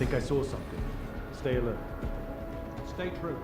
think I saw something. Stay alert. Stay true.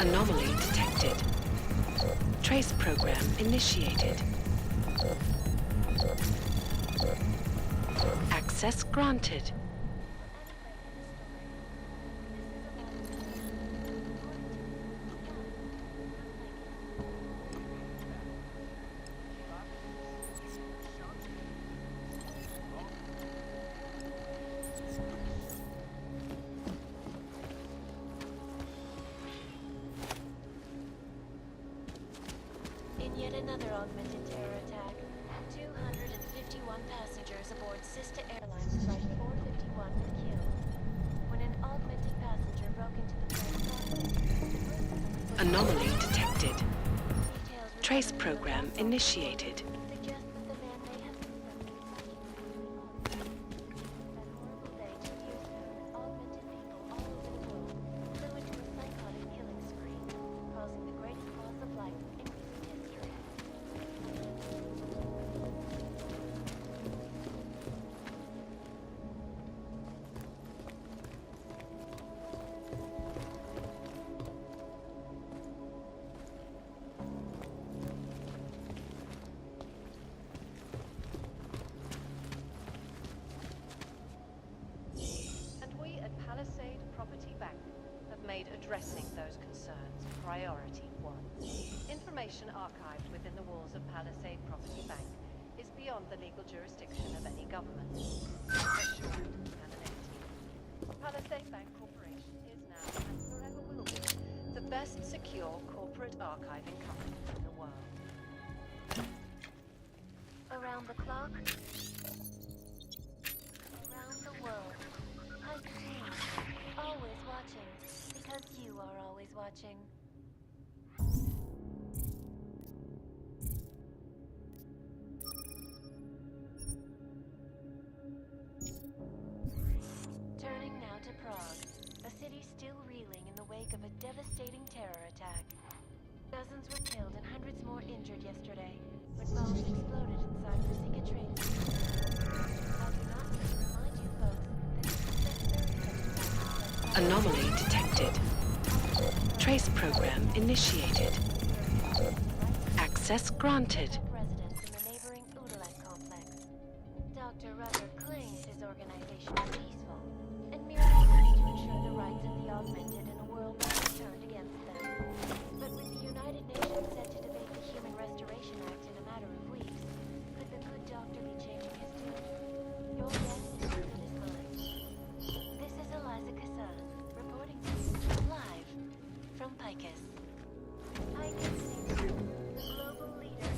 Anomaly detected. Trace program initiated. Access granted. Yet another augmented terror attack. 251 passengers aboard sister airlines flight 451 were killed when an augmented passenger broke into the plane. Anomaly detected. Trace program initiated. Addressing those concerns priority 1. Information archived within the walls of Palisade Property Bank is beyond the legal jurisdiction of any government. Assured anonymity. Palisade Bank Corporation is now and forever will be the best secure corporate archiving company in the world. Around the clock, around the world, always watching. Because you are always watching. city still reeling in the wake of a devastating terror attack. Dozens were killed and hundreds more injured yesterday when bombs exploded inside Musica train station. I do not need to remind you folks that this is Anomaly detected. Trace program initiated. Access granted. residents in the neighboring Udalak complex. Dr. Rucker claims his organization is peaceful and merely wants to ensure the rights of the augmented in a world that is turned against them. But with the United Nations set to debate the Human Restoration Act in a matter of weeks, could the good doctor be changing his tune? Your guess is as good as mine. This is Eliza Kassan, reporting to you live from Picus. Picus News, the global leader.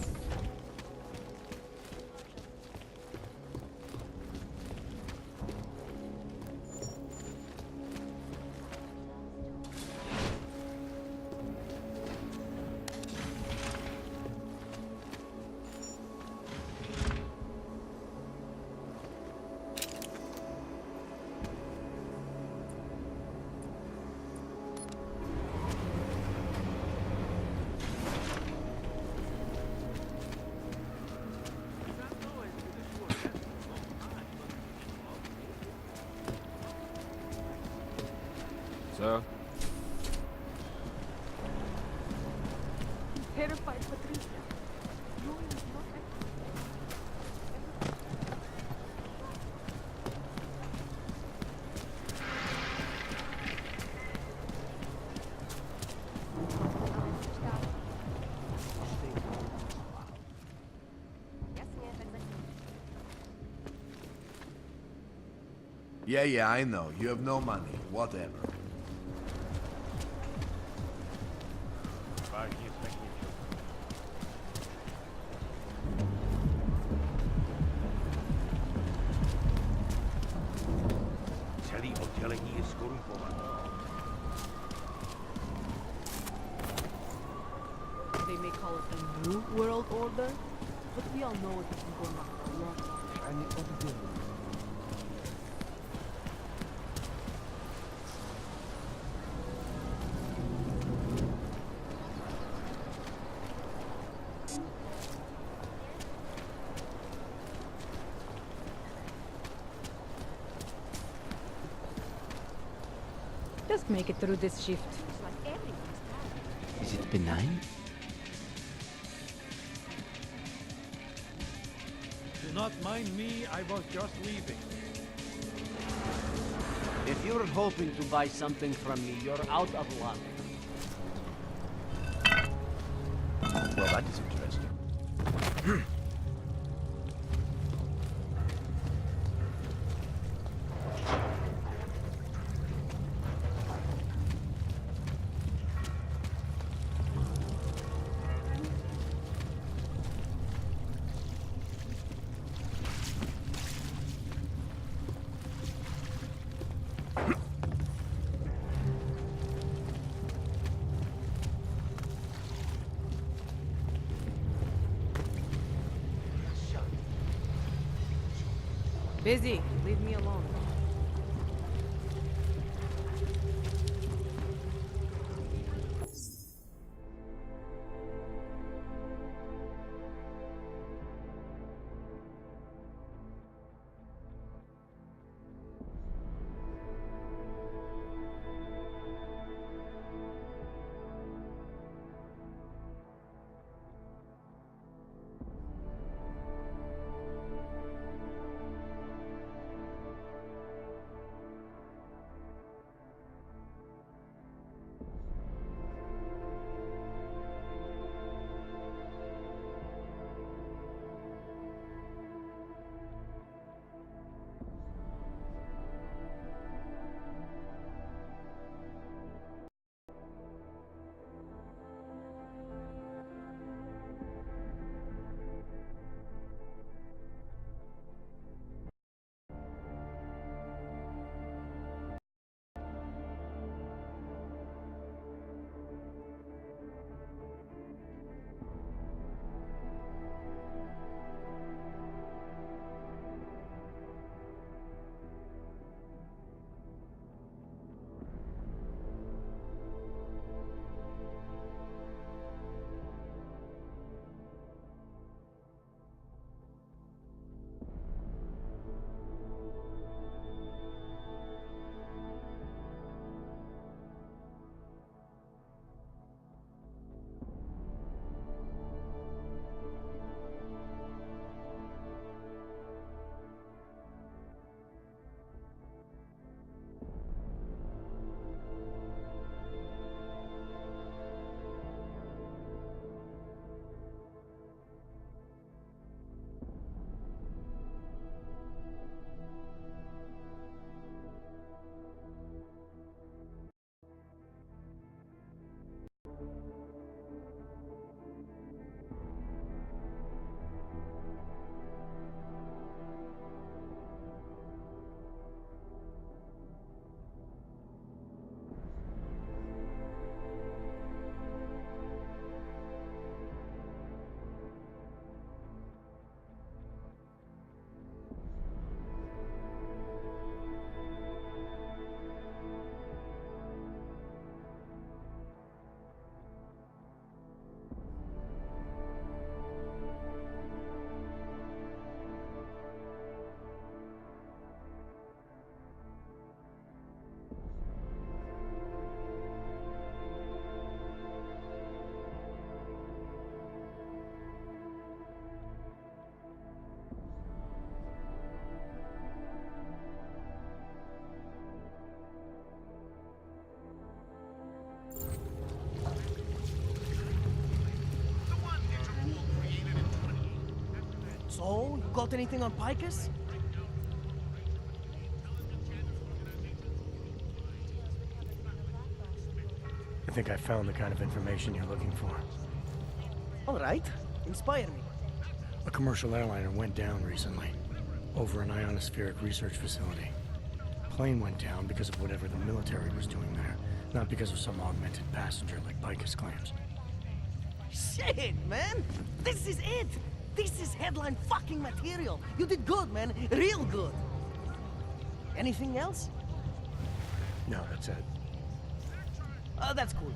Sir? Terrified Patricia. Knowing is not Yeah, I know. You have no money. Whatever. They may call it a new world order, but we all know it has been going on for a long time. Just make it through this shift. It's like everyone's tired. Is it benign? Do not mind me, I was just leaving. If you're hoping to buy something from me, you're out of luck. Well, that is interesting. Busy. Leave me alone. So, got anything on Picus? I think I found the kind of information you're looking for. All right, inspire me. A commercial airliner went down recently, over an ionospheric research facility. Plane went down because of whatever the military was doing there, not because of some augmented passenger like Picus claims. Shit, man! This is it! This is headline fucking material! You did good, man. Real good. Anything else? No, that's it. That's cool,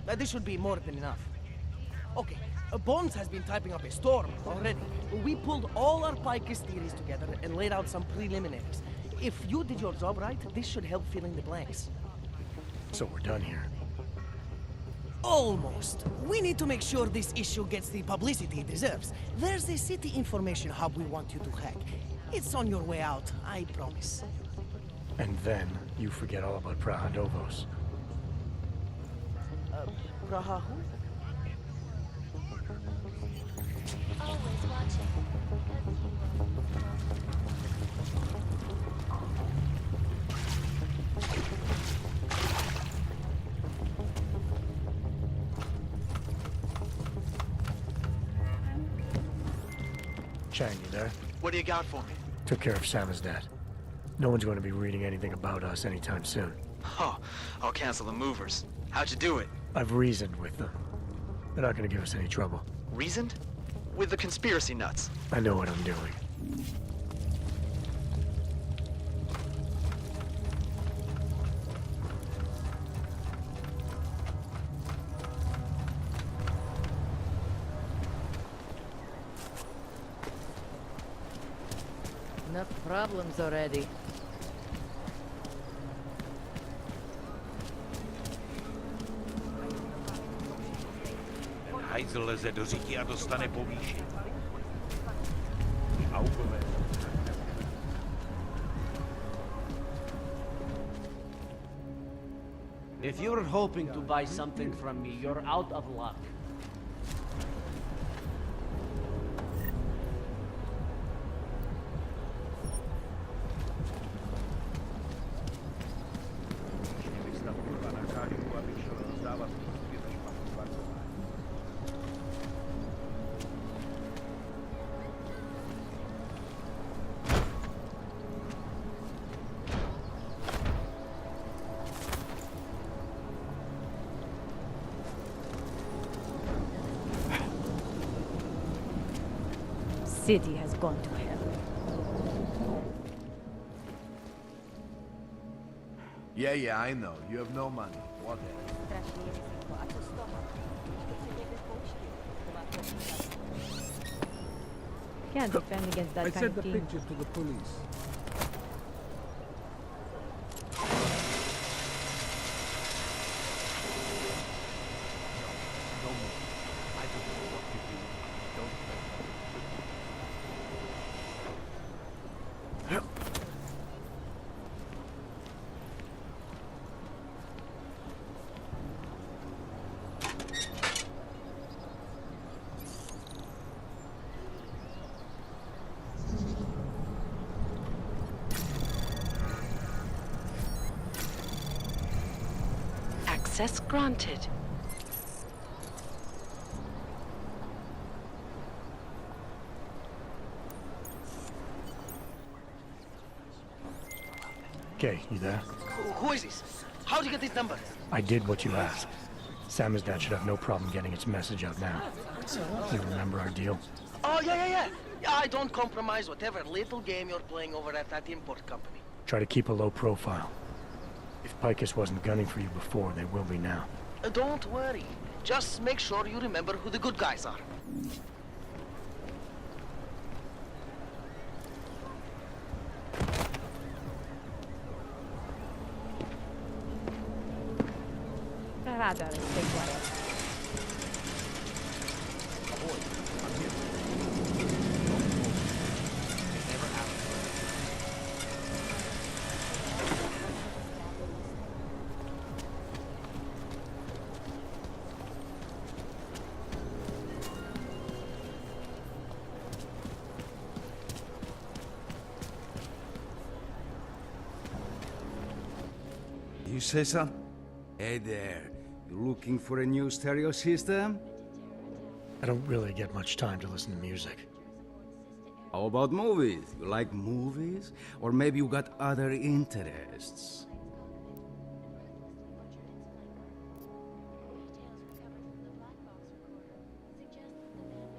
man. This should be more than enough. Okay, Bones has been typing up a storm already. We pulled all our Picus theories together and laid out some preliminaries. If you did your job right, this should help fill in the blanks. So we're done here. Almost. We need to make sure this issue gets the publicity it deserves. There's a city information hub we want you to hack. It's on your way out, I promise. And then you forget all about Praha Novos. Praha who? Always watching. Chang, you there? What do you got for me? Took care of Samizdat. No one's going to be reading anything about us anytime soon. Oh, I'll cancel the movers. How'd you do it? I've reasoned with them. They're not going to give us any trouble. Reasoned? With the conspiracy nuts. I know what I'm doing. Enough problems already. Hajzl leze do říky a dostane povýšení. Augové. If you're hoping to buy something from me, you're out of luck. City has gone to hell. Yeah, I know. You have no money. Whatever. Can't defend against that I kind sent of the team. pictures to the police. No more. I don't know what you do. Don't Access granted. Okay, you there? Who is this? How'd you get this number? I did what you asked. Samizdat should have no problem getting its message out now. You remember our deal? Oh, yeah. Yeah, I don't compromise whatever little game you're playing over at that import company. Try to keep a low profile. If Picus wasn't gunning for you before, they will be now. Don't worry. Just make sure you remember who the good guys are. Rather stay quiet. You say so? Hey there. You looking for a new stereo system? I don't really get much time to listen to music. How about movies? You like movies? Or maybe you got other interests?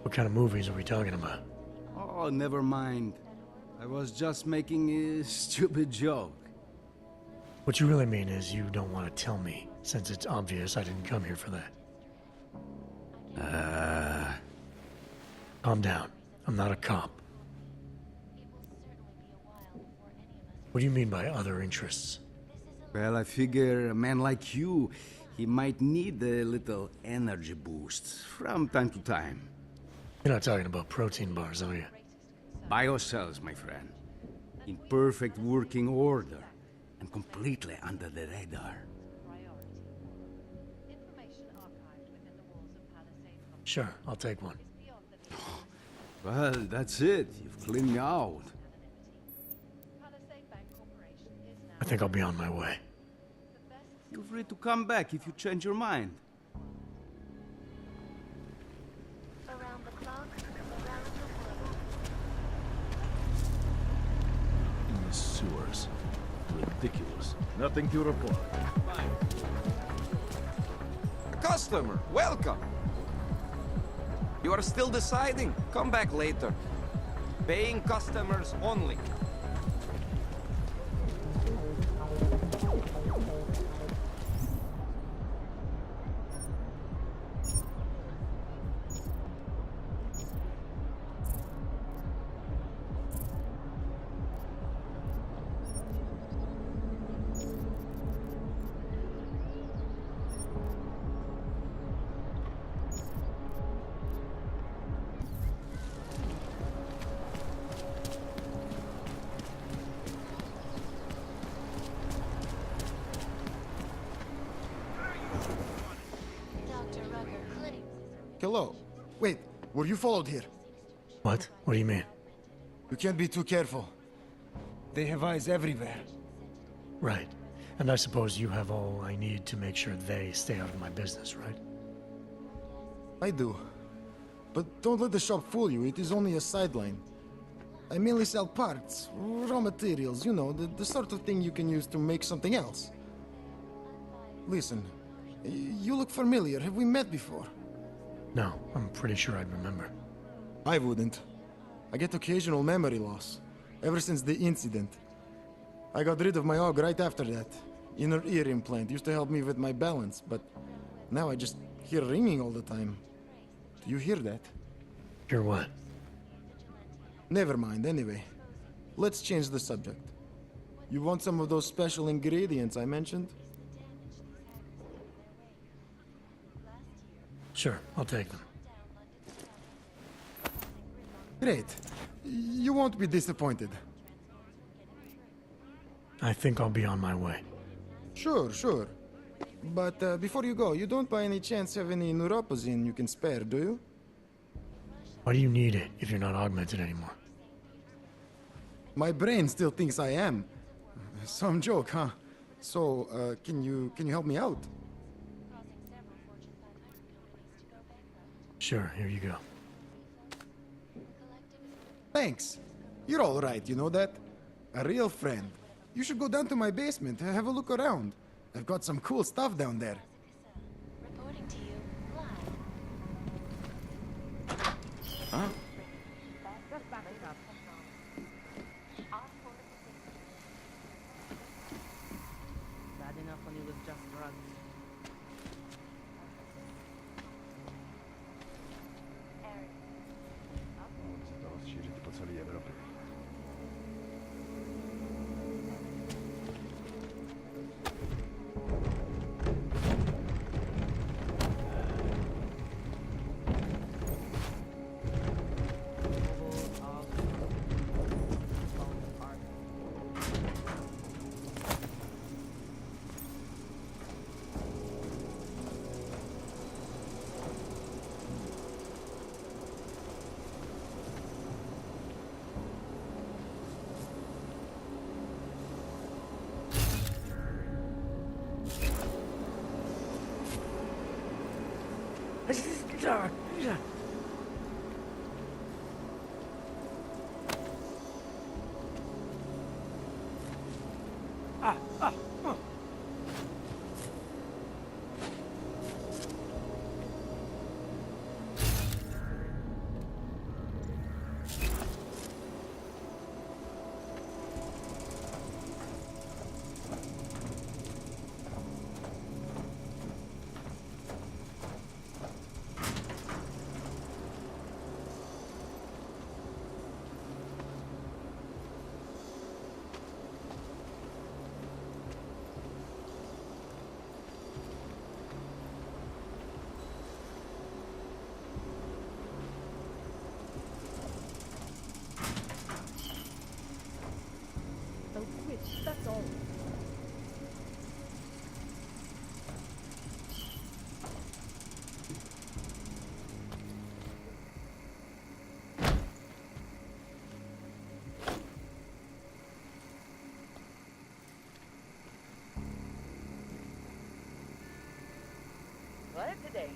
What kind of movies are we talking about? Oh, never mind. I was just making a stupid joke. What you really mean is you don't want to tell me, since it's obvious I didn't come here for that. Calm down. I'm not a cop. What do you mean by other interests? Well, I figure a man like you, he might need a little energy boost from time to time. You're not talking about protein bars, are you? Biocells, my friend. In perfect working order and completely under the radar. Sure, I'll take one. Well, that's it. You've cleaned me out. I think I'll be on my way. Feel free to come back if you change your mind. Around the clock, around the world. In the sewers. Ridiculous. Nothing to report. Customer, welcome! You are still deciding? Come back later. Paying customers only. Hello. Wait, were you followed here? What? What do you mean? You can't be too careful. They have eyes everywhere. Right. And I suppose you have all I need to make sure they stay out of my business, right? I do. But don't let the shop fool you, it is only a sideline. I mainly sell parts, raw materials, you know, the sort of thing you can use to make something else. Listen, you look familiar. Have we met before? No, I'm pretty sure I'd remember. I wouldn't. I get occasional memory loss, ever since the incident. I got rid of my AUG right after that. Inner ear implant used to help me with my balance, but now I just hear ringing all the time. Do you hear that? Hear what? Never mind, anyway. Let's change the subject. You want some of those special ingredients I mentioned? Sure, I'll take them. Great. You won't be disappointed. I think I'll be on my way. Sure, sure. But before you go, you don't by any chance have any neuropozyne you can spare, do you? Why do you need it if you're not augmented anymore? My brain still thinks I am. Some joke, huh? So, can you help me out? Sure, here you go. Thanks. You're all right, you know that? A real friend. You should go down to my basement, have a look around. I've got some cool stuff down there. Reporting to you live. Huh? Bad enough when he was just drugs. They'll quit, that's all. Right today.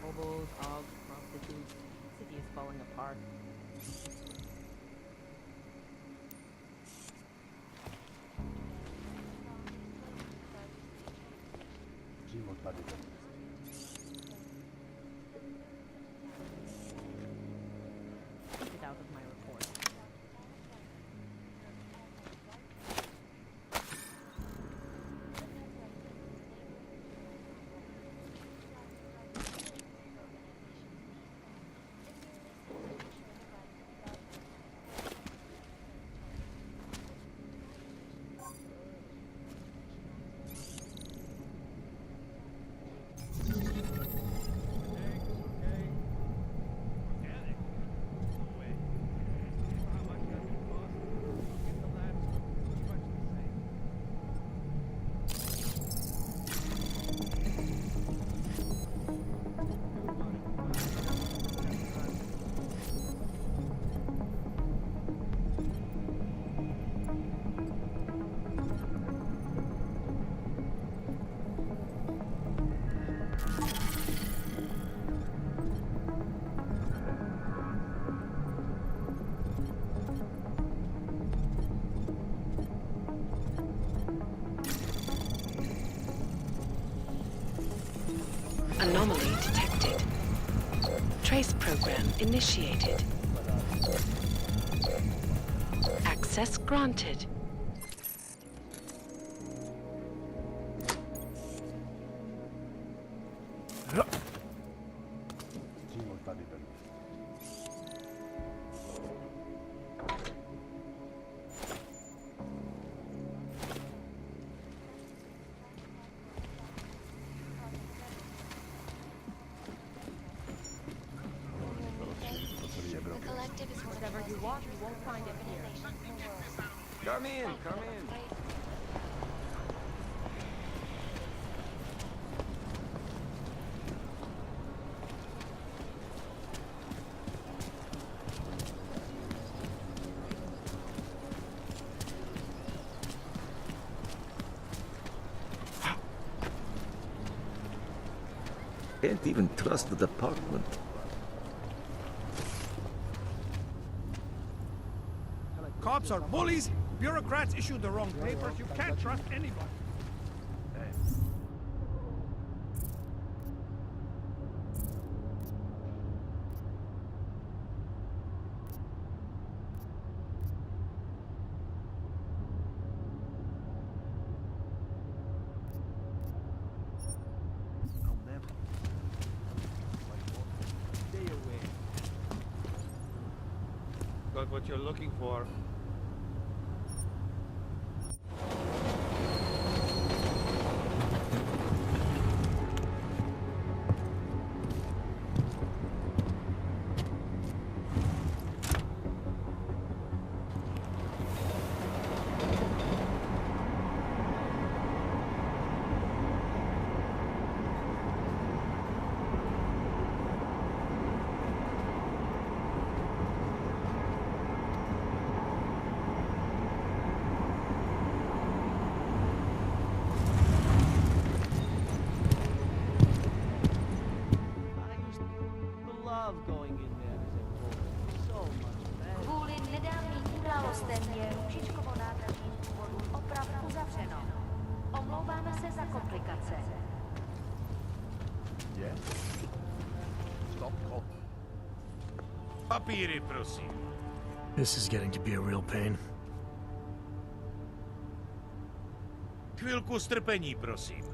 Hobos, hogs, prostitutes. City is falling apart. Take it out of my report. Anomaly detected. Trace program initiated. Access granted. The collective is one of the most dangerous organizations in the world. Come in, come in. Can't even trust the department. Cops are bullies. Bureaucrats issued the wrong papers. You can't trust anybody. Stay away. Got what you're looking for. Kvůli nedávným událostem je Růžičkovo nádraží důvodu opravdu uzavřeno. Omlouváme se za komplikace. Papíry, prosím. This is getting to be a real pain. Chvilku strpení, prosím.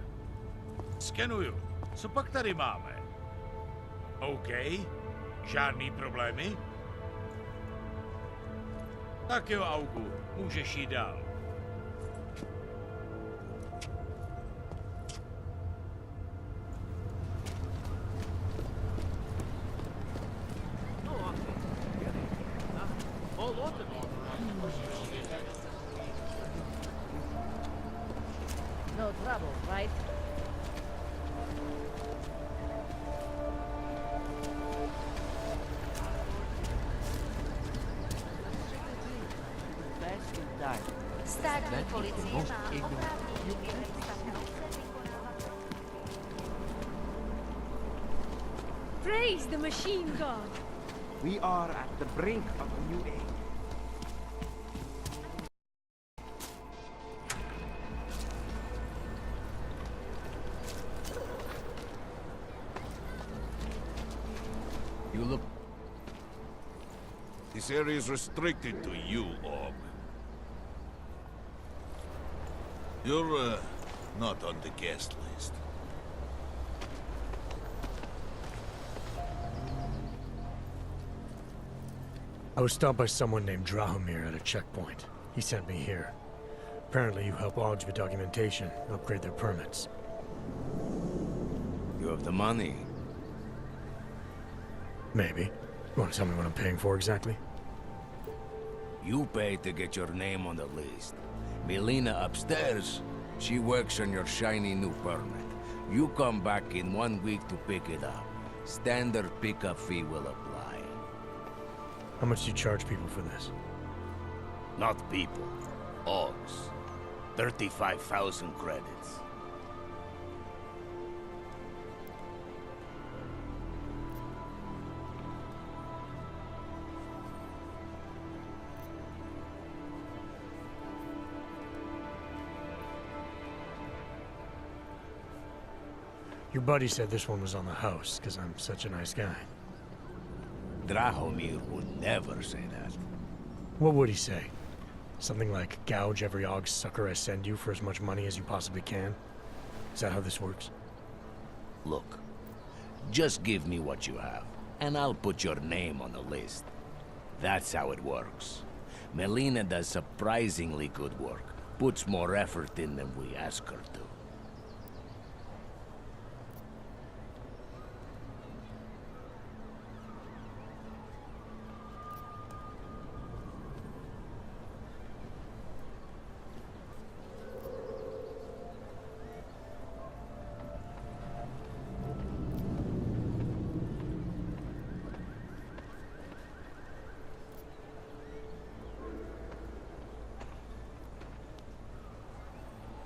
Skenuju. Co pak tady máme? OK. Žádný problémy? Tak jo, Augu, můžeš jít dál. No trouble, right? Státní policie má oprávnění vykonávat. Praise the machine god! We are at the brink of a new age. You look... This area is restricted to you, Orb. You're, not on the guest list. I was stopped by someone named Drahomir at a checkpoint. He sent me here. Apparently you help Augs with documentation, upgrade their permits. You have the money? Maybe. You want to tell me what I'm paying for exactly? You pay to get your name on the list. Melina upstairs, she works on your shiny new permit. You come back in 1 week to pick it up. Standard pickup fee will apply. How much do you charge people for this? Not people. Augs. 35,000 credits. Your buddy said this one was on the house, because I'm such a nice guy. Drahomir would never say that. What would he say? Something like, gouge every og sucker I send you for as much money as you possibly can? Is that how this works? Look, just give me what you have, and I'll put your name on the list. That's how it works. Melina does surprisingly good work. Puts more effort in than we ask her to.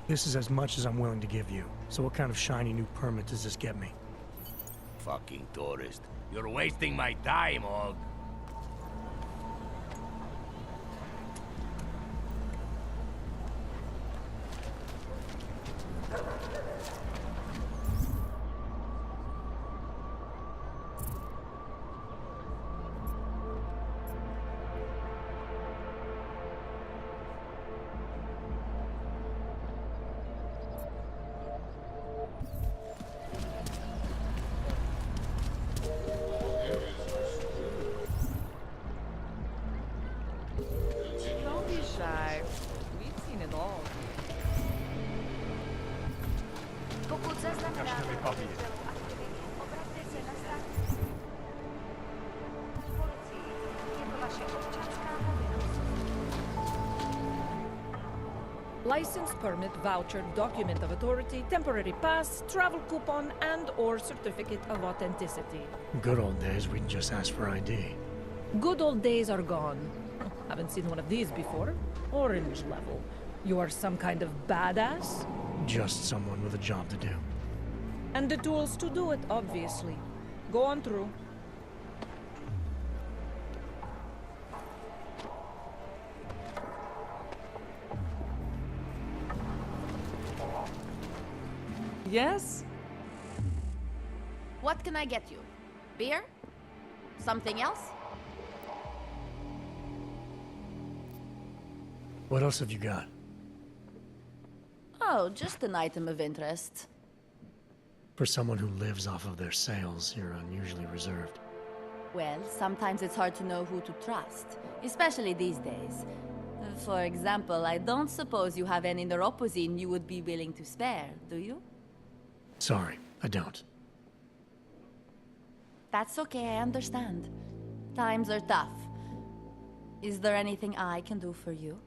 This is as much as I'm willing to give you. So what kind of shiny new permit does this get me? Fucking tourist. You're wasting my time, Og. Don't be shy. We've seen it all. License, permit, voucher, document of authority, temporary pass, travel coupon, and/or certificate of authenticity. Good old days, we'd just ask for ID. Good old days are gone. Haven't seen one of these before. Orange level. You are some kind of badass? Just someone with a job to do. And the tools to do it, obviously. Go on through. Yes? What can I get you? Beer? Something else? What else have you got? Oh, just an item of interest. For someone who lives off of their sales, you're unusually reserved. Well, sometimes it's hard to know who to trust, especially these days. For example, I don't suppose you have any neuropozyne you would be willing to spare, do you? Sorry, I don't. That's okay, I understand. Times are tough. Is there anything I can do for you?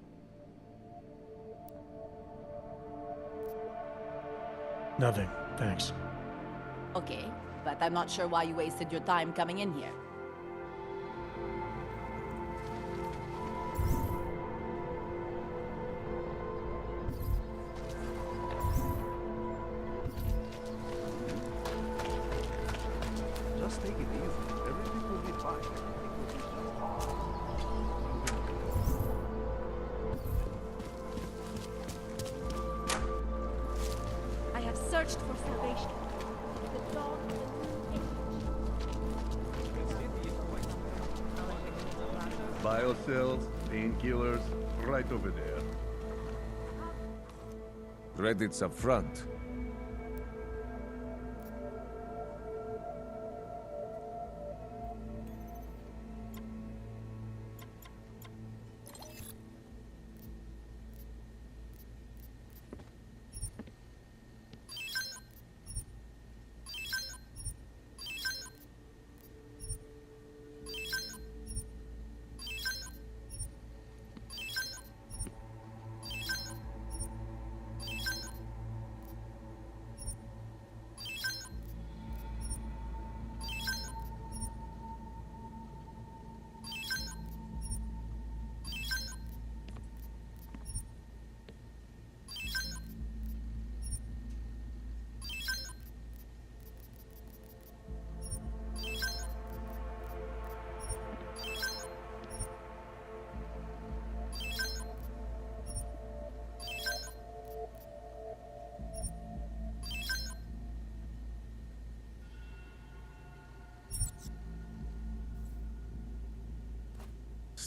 Nothing, thanks. Okay, but I'm not sure why you wasted your time coming in here. Just take it easy. Everything will be fine. I have searched for salvation. The dog Biocells, painkillers, right over there. Credits up front.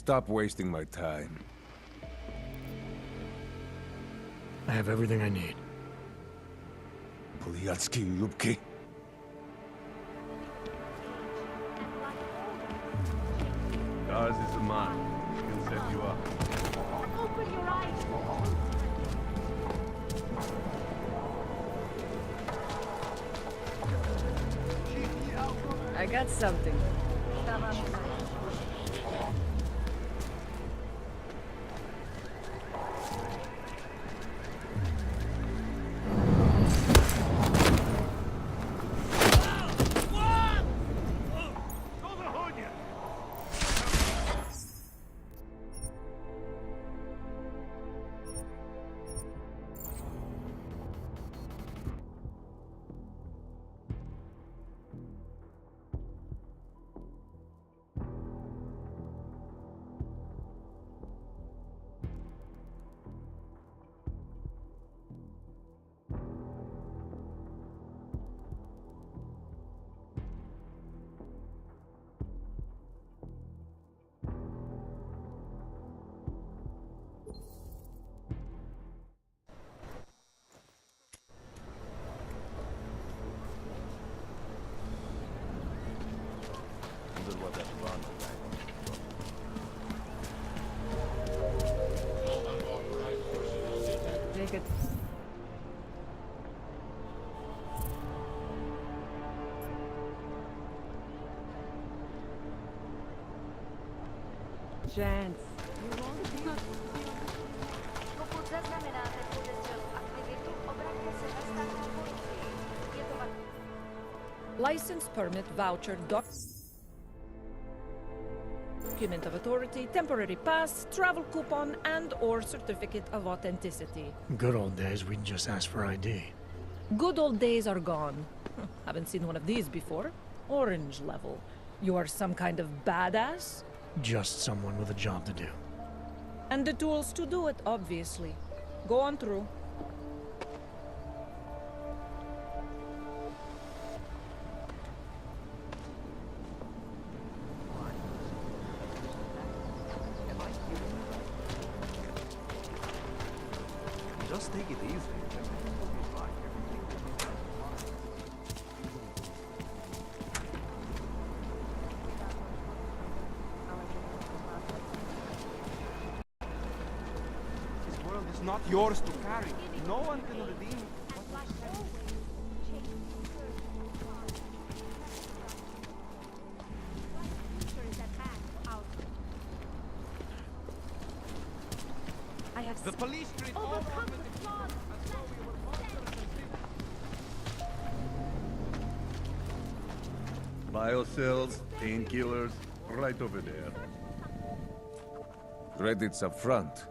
Stop wasting my time. I have everything I need. Poliatsky Lubki. Ours is the man. He'll set you up. Open your eyes! I got something. Take it. Chance. License, permit, voucher, document of authority, temporary pass, travel coupon, and/or certificate of authenticity. Good old days, we'd just ask for ID. Good old days are gone. Haven't seen one of these before. Orange level. You are some kind of badass? Just someone with a job to do. And the tools to do it, obviously. Go on through. Just take it easy. This world is not yours to carry. No one can redeem what I have the police treat all overcome orphans the flaws as though we were monsters and Biocells, painkillers, right over there. Credits up front.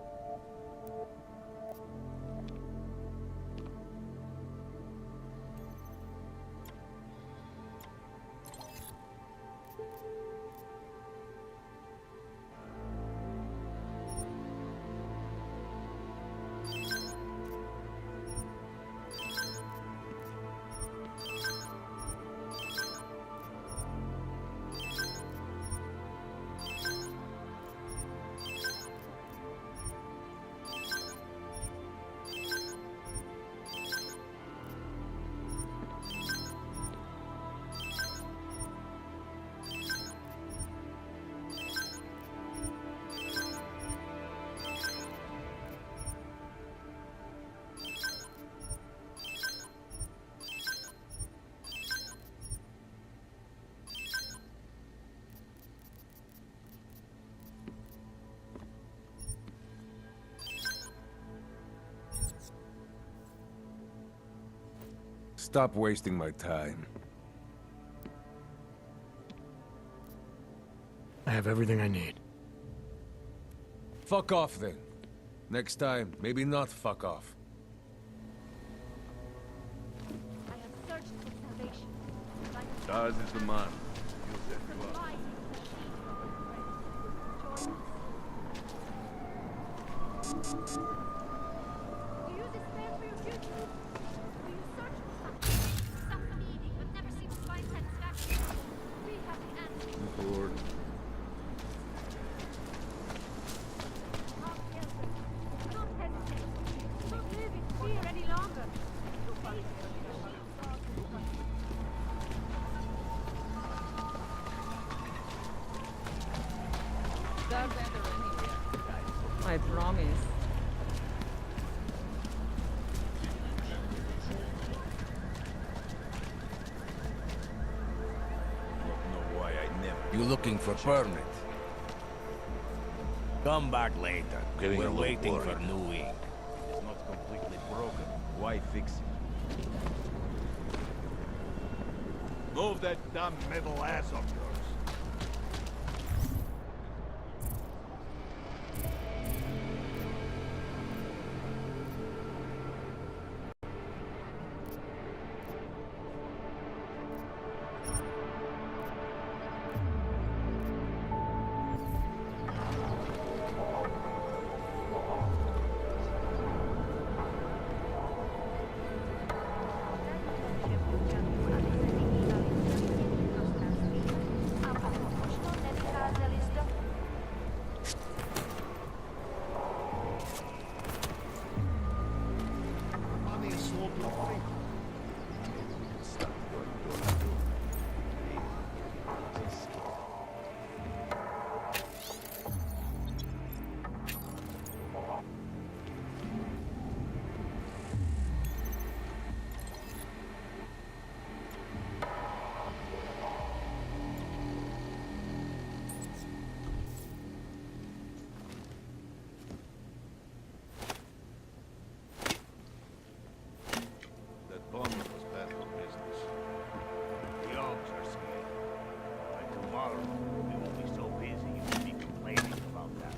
Stop wasting my time. I have everything I need. Fuck off then. Next time, maybe not fuck off. I have searched for salvation. Ours is the man. He'll set you up. Do you despair for your future? Do you search for something? Something eating, but never seem to find satisfaction? We have the answer. Lord. They're better anywhere. I promise. Don't know why I never... You looking for permit? Come back later. Getting a We're little waiting worried. for new ink. It's not completely broken. Why fix it? Move that dumb metal ass of yours. That bomb was bad for business. The Oaks are scared. By tomorrow, we will be so busy you will be complaining about that.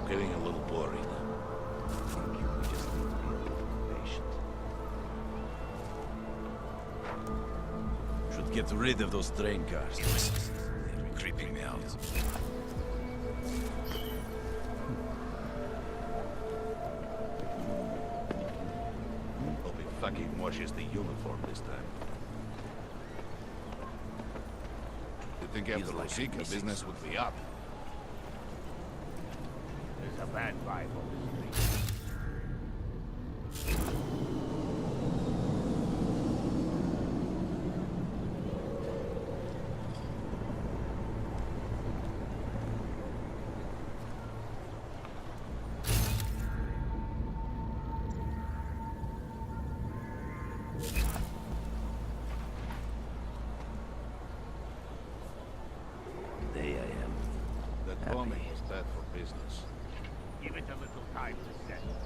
Getting a little boring. I think we just need to be a little patient. Should get rid of those train cars. They're creeping me out. Hope it fucking washes the uniform this time. You think after Rosika, business would be up? There's a bad vibe on the street. There I am. That bombing was bad for business. Give it a little time to settle.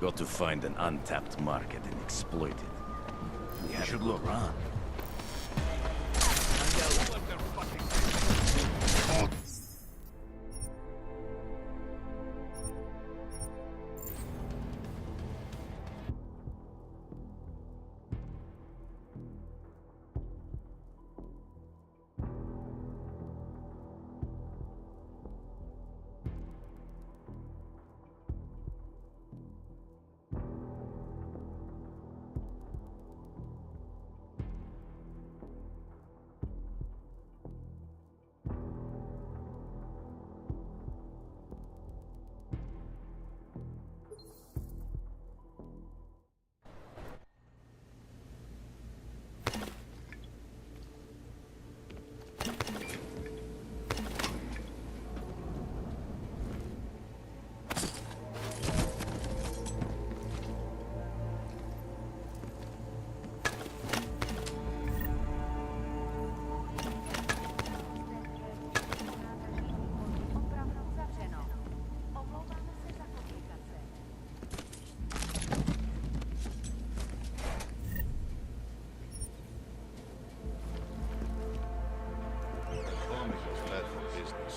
Got to find an untapped market and exploit it. We should look around.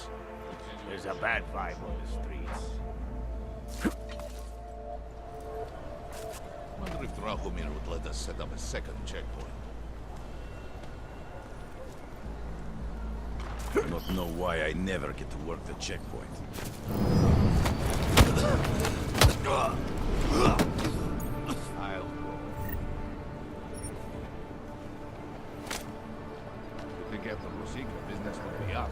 Deus. There's a bad vibe on the streets. Wonder if Drahomir would let us set up a second checkpoint. I don't know why I never get to work the checkpoint. I'll go. You think after Rosika, business will be up?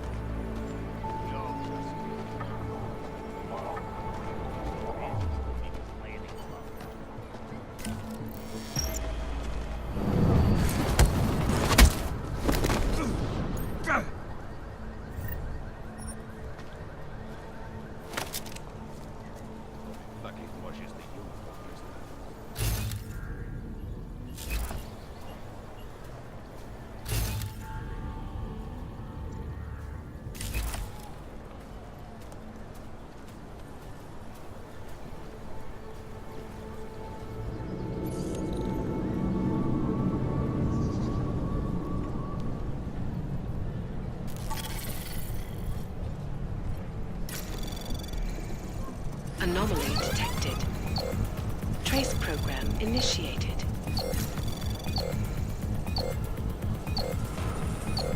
Anomaly detected. Trace program initiated.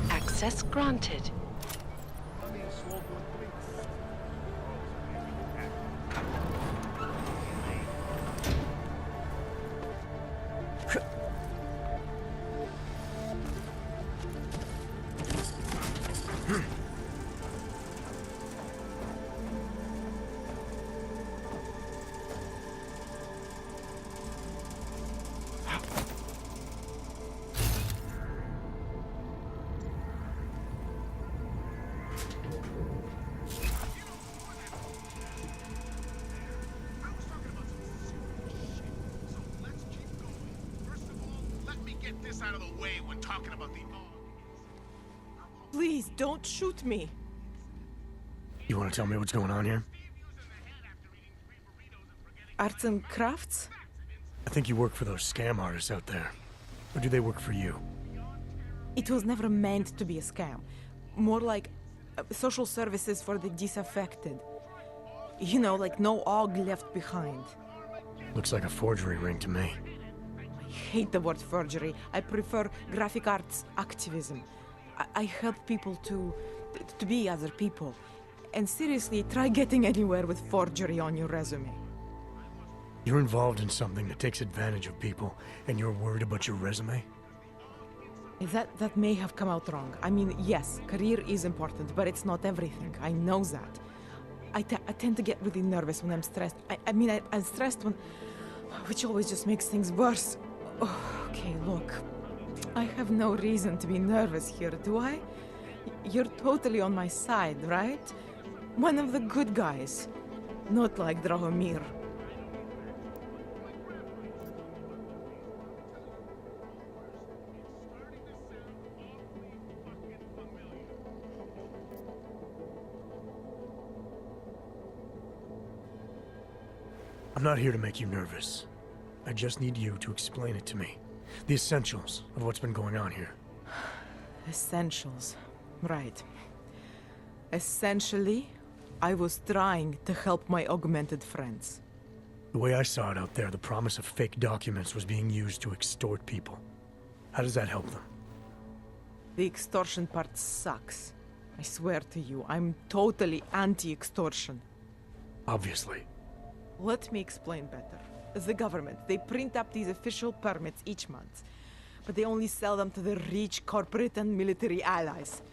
Access granted. Get this out of the way when talking about the Please, don't shoot me. You want to tell me what's going on here? Arts and crafts? I think you work for those scam artists out there. Or do they work for you? It was never meant to be a scam. More like social services for the disaffected. You know, like no Og left behind. Looks like a forgery ring to me. I hate the word forgery. I prefer graphic arts activism. I help people to be other people. And seriously, try getting anywhere with forgery on your resume. You're involved in something that takes advantage of people, and you're worried about your resume? That may have come out wrong. I mean, yes, career is important, but it's not everything. I know that. I tend to get really nervous when I'm stressed. I'm stressed when... which always just makes things worse. Oh, okay, look. I have no reason to be nervous here, do I? You're totally on my side, right? One of the good guys. Not like Drahomir. I'm not here to make you nervous. I just need you to explain it to me. The essentials of what's been going on here. Essentials. Right. Essentially, I was trying to help my augmented friends. The way I saw it out there, the promise of fake documents was being used to extort people. How does that help them? The extortion part sucks. I swear to you, I'm totally anti-extortion. Obviously. Let me explain better. The government, they print up these official permits each month, but they only sell them to the rich corporate and military allies.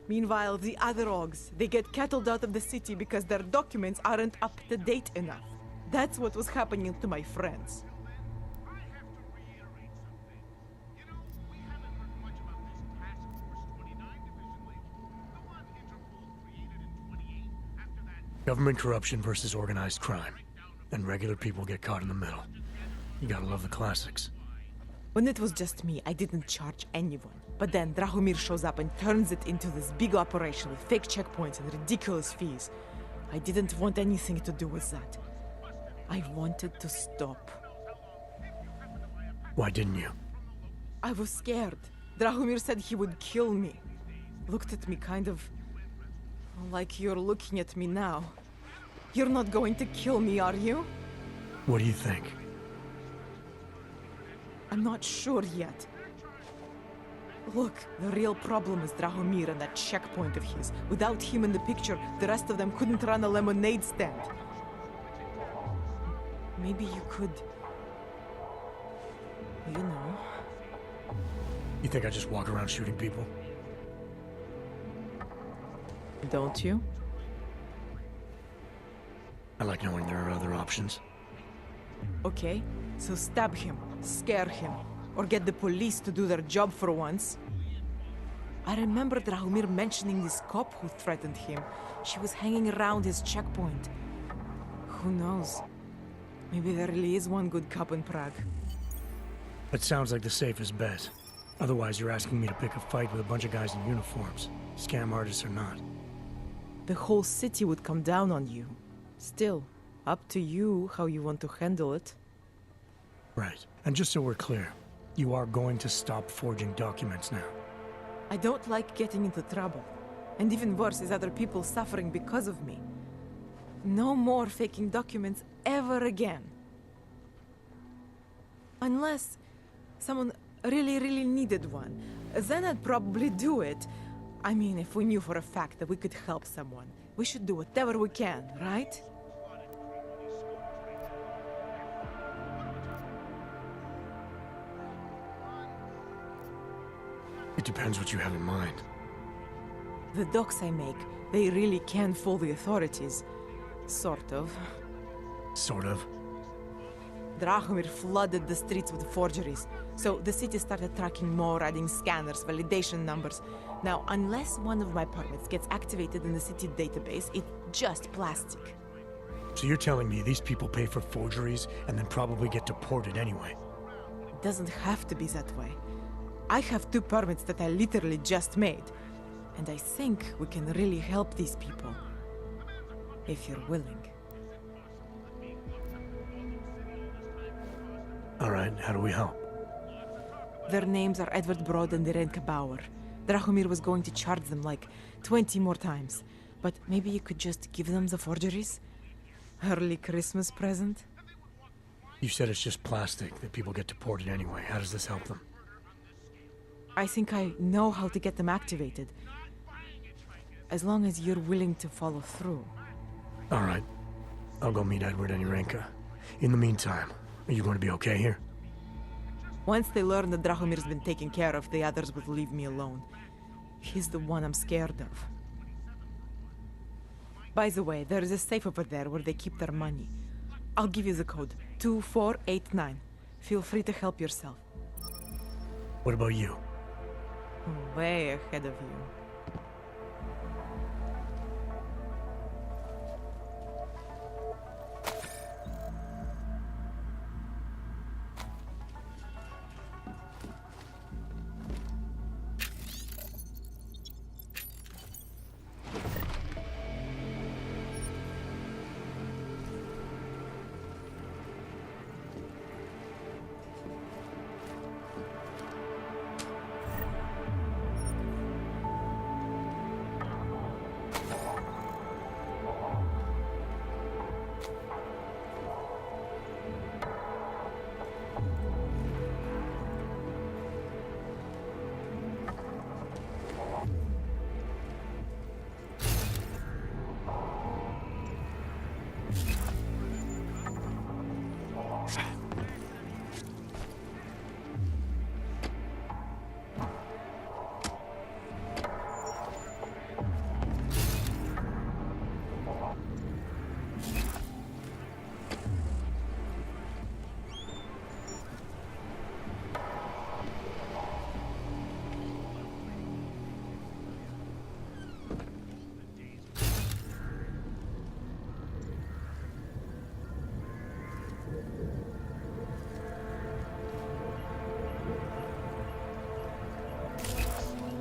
Meanwhile, the other Ogs, they get cattled out of the city because their documents aren't up to date enough. That's what was happening to my friends. Government corruption versus organized crime. And regular people get caught in the middle. You gotta love the classics. When it was just me, I didn't charge anyone. But then Drahomir shows up and turns it into this big operation with fake checkpoints and ridiculous fees. I didn't want anything to do with that. I wanted to stop. Why didn't you? I was scared. Drahomir said he would kill me. Looked at me kind of... Like you're looking at me now. You're not going to kill me, are you? What do you think? I'm not sure yet. Look, the real problem is Drahomir and that checkpoint of his. Without him in the picture, the rest of them couldn't run a lemonade stand. Maybe you could... You know... You think I just walk around shooting people? Don't you? I like knowing there are other options. Okay, so stab him, scare him, or get the police to do their job for once. I remember Drahomir mentioning this cop who threatened him. She was hanging around his checkpoint. Who knows? Maybe there really is one good cop in Prague. That sounds like the safest bet. Otherwise, you're asking me to pick a fight with a bunch of guys in uniforms, scam artists or not. The whole city would come down on you. Still, up to you how you want to handle it. Right. And just so we're clear, you are going to stop forging documents now. I don't like getting into trouble. And even worse is other people suffering because of me. No more faking documents ever again. Unless someone really needed one. Then I'd probably do it. I mean, if we knew for a fact that we could help someone, we should do whatever we can, right? It depends what you have in mind. The docs I make, they really can fool the authorities. Sort of. Sort of? Drahomir flooded the streets with forgeries, so the city started tracking more, adding scanners, validation numbers. Now, unless one of my permits gets activated in the city database, it's just plastic. So you're telling me these people pay for forgeries and then probably get deported anyway? It doesn't have to be that way. I have 2 permits that I literally just made, and I think we can really help these people. If you're willing. All right, how do we help? Their names are Edward Broad and Irenka Bauer. Drahomir was going to charge them like 20 more times. But maybe you could just give them the forgeries? Early Christmas present? You said it's just plastic, that people get deported anyway. How does this help them? I think I know how to get them activated. As long as you're willing to follow through. All right. I'll go meet Edward and Irenka. In the meantime, are you going to be okay here? Once they learn that Drahomir's been taken care of, the others will leave me alone. He's the one I'm scared of. By the way, there is a safe over there where they keep their money. I'll give you the code. 2489. Feel free to help yourself. What about you? Way ahead of you.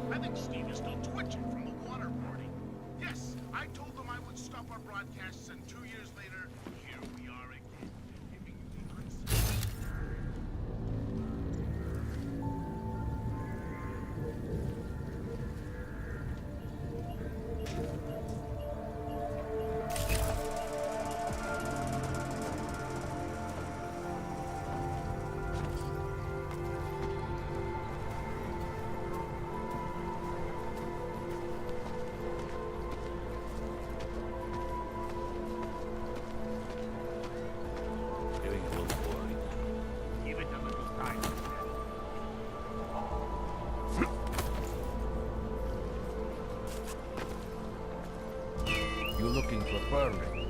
I think Steve is still twitching from the waterboarding. Yes, I told them I would stop our broadcasts, and 2 years later, here we are again, giving you the You looking for permit?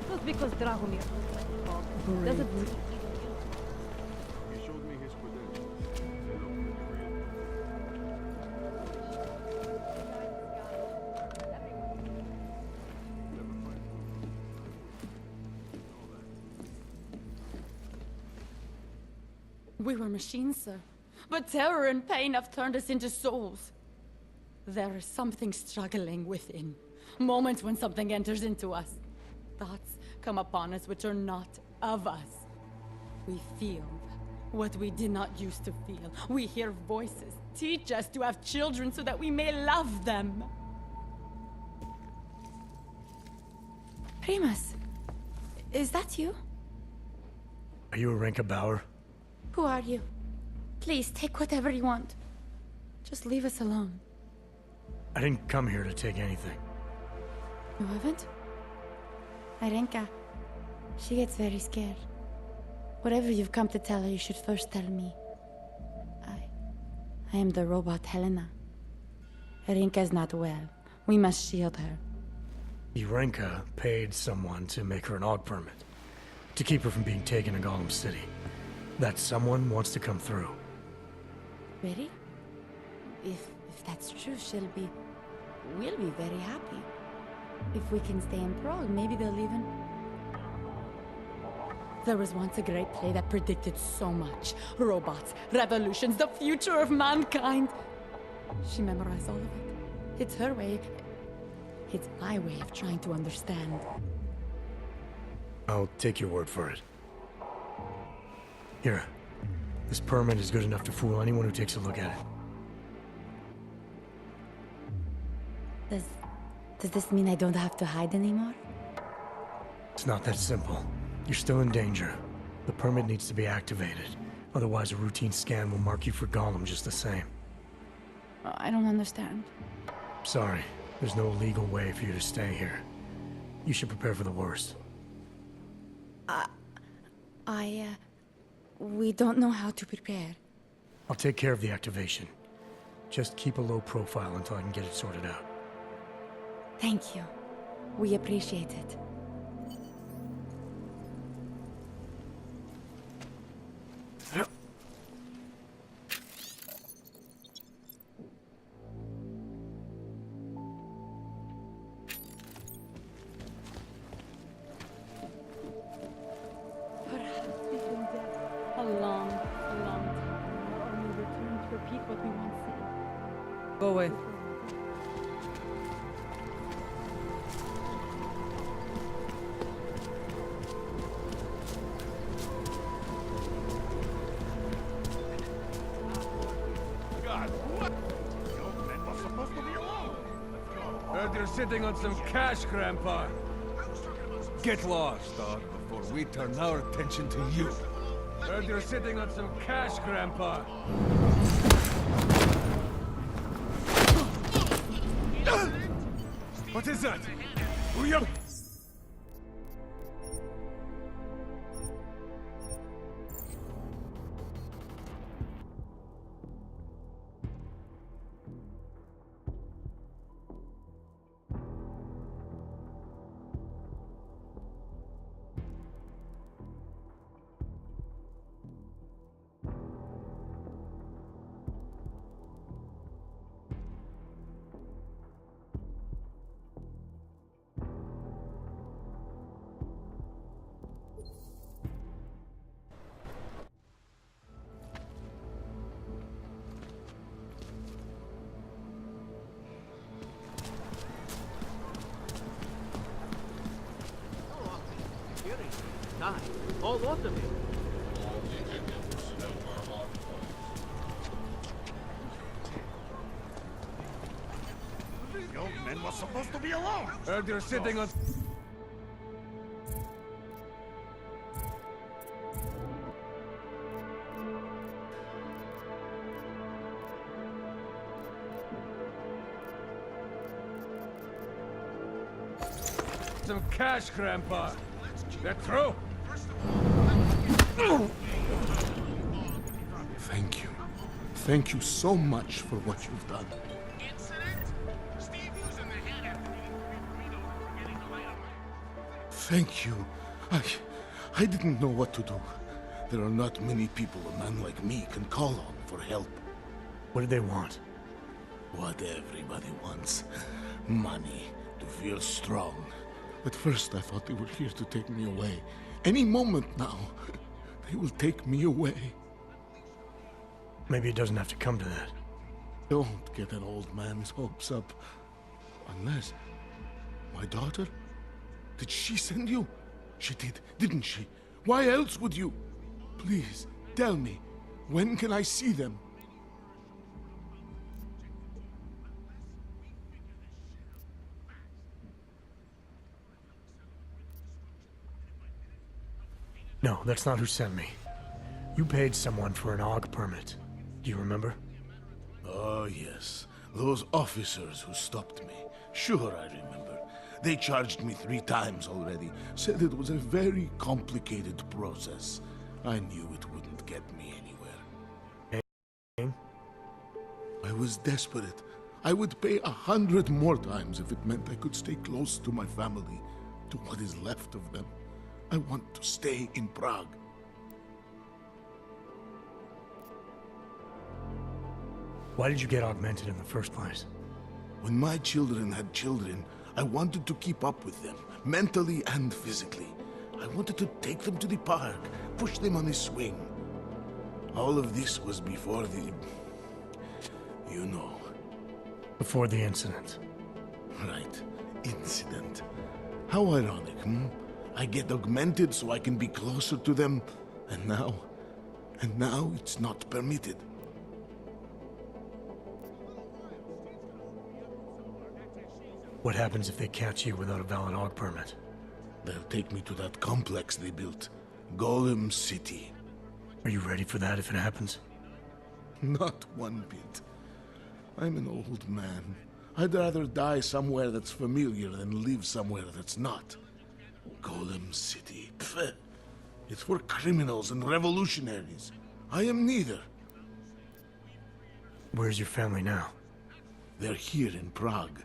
Just because Dragomir doesn't. He showed me his credentials. They look pretty real. We were machines, sir. But terror and pain have turned us into souls. There is something struggling within. Moments when something enters into us. Thoughts come upon us which are not of us. We feel what we did not used to feel. We hear voices teach us to have children so that we may love them. Primus, is that you? Are you Arenka Bauer? Who are you? Please, take whatever you want. Just leave us alone. I didn't come here to take anything. You haven't? Arenka, she gets very scared. Whatever you've come to tell her, you should first tell me. I am the robot Helena. Arenka's not well. We must shield her. Arenka paid someone to make her an AUG permit. To keep her from being taken to Golem City. That someone wants to come through. Really? If that's true, we'll be very happy. If we can stay in Prague, maybe they'll even... There was once a great play that predicted so much. Robots, revolutions, the future of mankind. She memorized all of it. It's her way. It's my way of trying to understand. I'll take your word for it. Here. This permit is good enough to fool anyone who takes a look at it. Does this mean I don't have to hide anymore? It's not that simple. You're still in danger. The permit needs to be activated. Otherwise, a routine scan will mark you for Golem just the same. I don't understand. Sorry. There's no legal way for you to stay here. You should prepare for the worst. We don't know how to prepare. I'll take care of the activation. Just keep a low profile until I can get it sorted out. Thank you. We appreciate it. Perhaps we've been dead a long time. Or only returned to repeat what we once said. Go away. God, what? Young men were supposed to be alone. Let's go. Heard you're sitting on some cash, Grandpa. Get lost, dog, before we turn our attention to you. Heard you're sitting on some cash, Grandpa. What is that? William! All lot of it. Young men were supposed to be alone. Heard you're sitting on... some cash, Grandpa. Get through. thank you so much for what you've done. Incident? Steve using the head after eating 3 burritos and forgetting to light a match. Thank you. I didn't know what to do. There are not many people a man like me can call on for help. What did they want? What everybody wants. Money. To feel strong. At first I thought they were here to take me away. Any moment now, they will take me away. Maybe it doesn't have to come to that. Don't get an old man's hopes up. Unless... My daughter? Did she send you? She did, didn't she? Why else would you? Please, tell me. When can I see them? No, that's not who sent me. You paid someone for an AUG permit. Do you remember? Oh, yes. Those officers who stopped me. Sure, I remember. They charged me 3 times already. Said it was a very complicated process. I knew it wouldn't get me anywhere. I was desperate. I would pay 100 more times if it meant I could stay close to my family, to what is left of them. I want to stay in Prague. Why did you get augmented in the first place? When my children had children, I wanted to keep up with them, mentally and physically. I wanted to take them to the park, push them on a swing. All of this was before the... you know. Before the incident. Right. Incident. How ironic, hmm? I get augmented so I can be closer to them, and now it's not permitted. What happens if they catch you without a valid AUG permit? They'll take me to that complex they built. Golem City. Are you ready for that if it happens? Not one bit. I'm an old man. I'd rather die somewhere that's familiar than live somewhere that's not. Golem City. Pfft. It's for criminals and revolutionaries. I am neither. Where's your family now? They're here in Prague.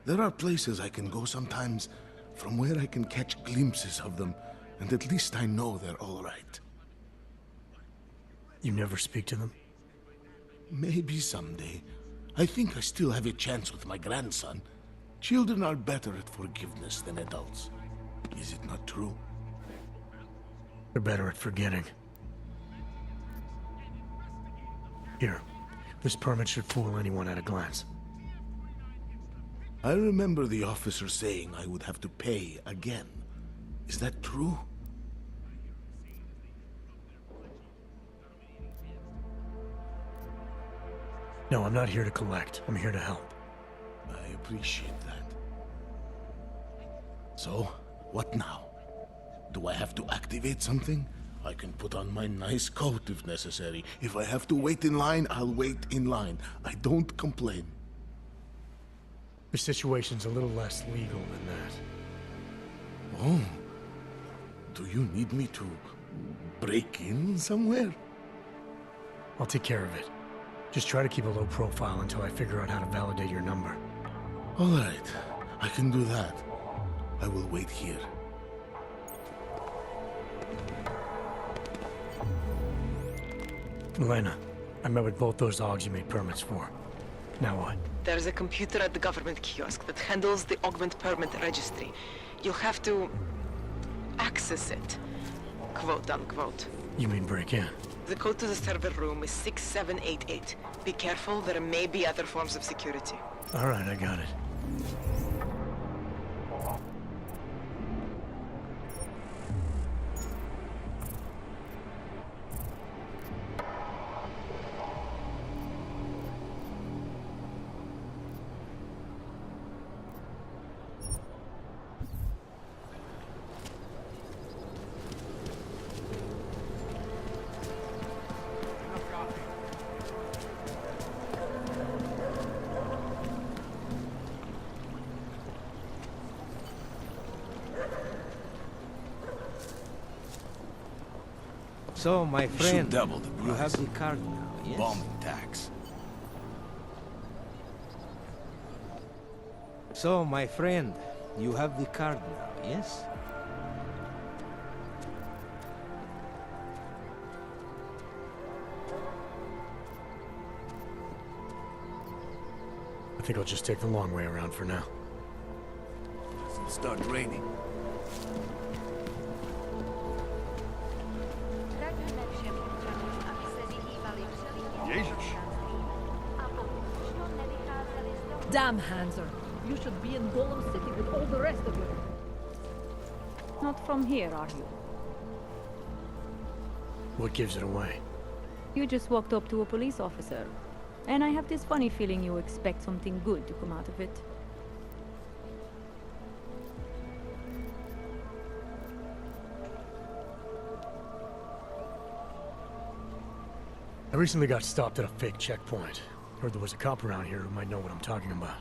There are places I can go sometimes from where I can catch glimpses of them, and at least I know they're all right. You never speak to them? Maybe someday. I think I still have a chance with my grandson. Children are better at forgiveness than adults. Is it not true? They're better at forgetting. Here, this permit should fool anyone at a glance. I remember the officer saying I would have to pay again. Is that true? No, I'm not here to collect. I'm here to help. I appreciate that. So, what now? Do I have to activate something? I can put on my nice coat if necessary. If I have to wait in line, I'll wait in line. I don't complain. The situation's a little less legal than that. Oh. Do you need me to break in somewhere? I'll take care of it. Just try to keep a low profile until I figure out how to validate your number. All right. I can do that. I will wait here. Elena, I met with both those AUGs you made permits for. Now what? There's a computer at the government kiosk that handles the augment permit registry. You'll have to access it, quote unquote. You mean break in? The code to the server room is 6788. Be careful, there may be other forms of security. All right, I got it. So, my friend, double the you have the card now. yes? Bomb attacks. So, my friend, you have the card now, yes? I think I'll just take the long way around for now. It'll start raining. Damn, Hanser. You should be in Golem City with all the rest of you. Not from here, are you? What gives it away? You just walked up to a police officer. And I have this funny feeling you expect something good to come out of it. I recently got stopped at a fake checkpoint. Heard there was a cop around here who might know what I'm talking about.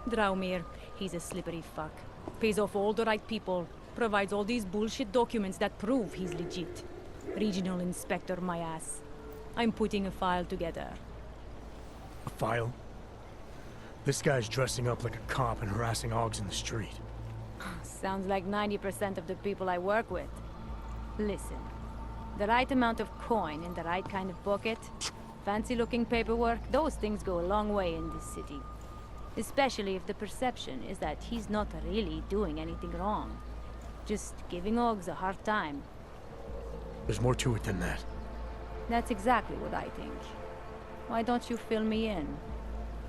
Draumir, he's a slippery fuck. Pays off all the right people. Provides all these bullshit documents that prove he's legit. Regional inspector, my ass. I'm putting a file together. A file? This guy's dressing up like a cop and harassing Augs in the street. Sounds like 90% of the people I work with. Listen, the right amount of coin in the right kind of pocket, fancy-looking paperwork, those things go a long way in this city. Especially if the perception is that he's not really doing anything wrong. Just giving Augs a hard time. There's more to it than that. That's exactly what I think. Why don't you fill me in?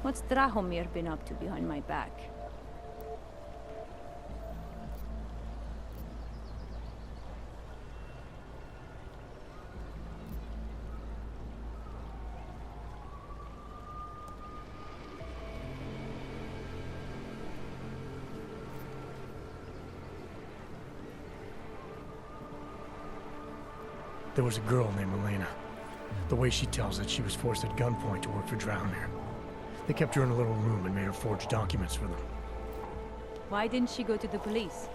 What's Drahomir been up to behind my back? There was a girl named Elena. The way she tells it, she was forced at gunpoint to work for Draumir. They kept her in a little room and made her forge documents for them. Why didn't she go to the police?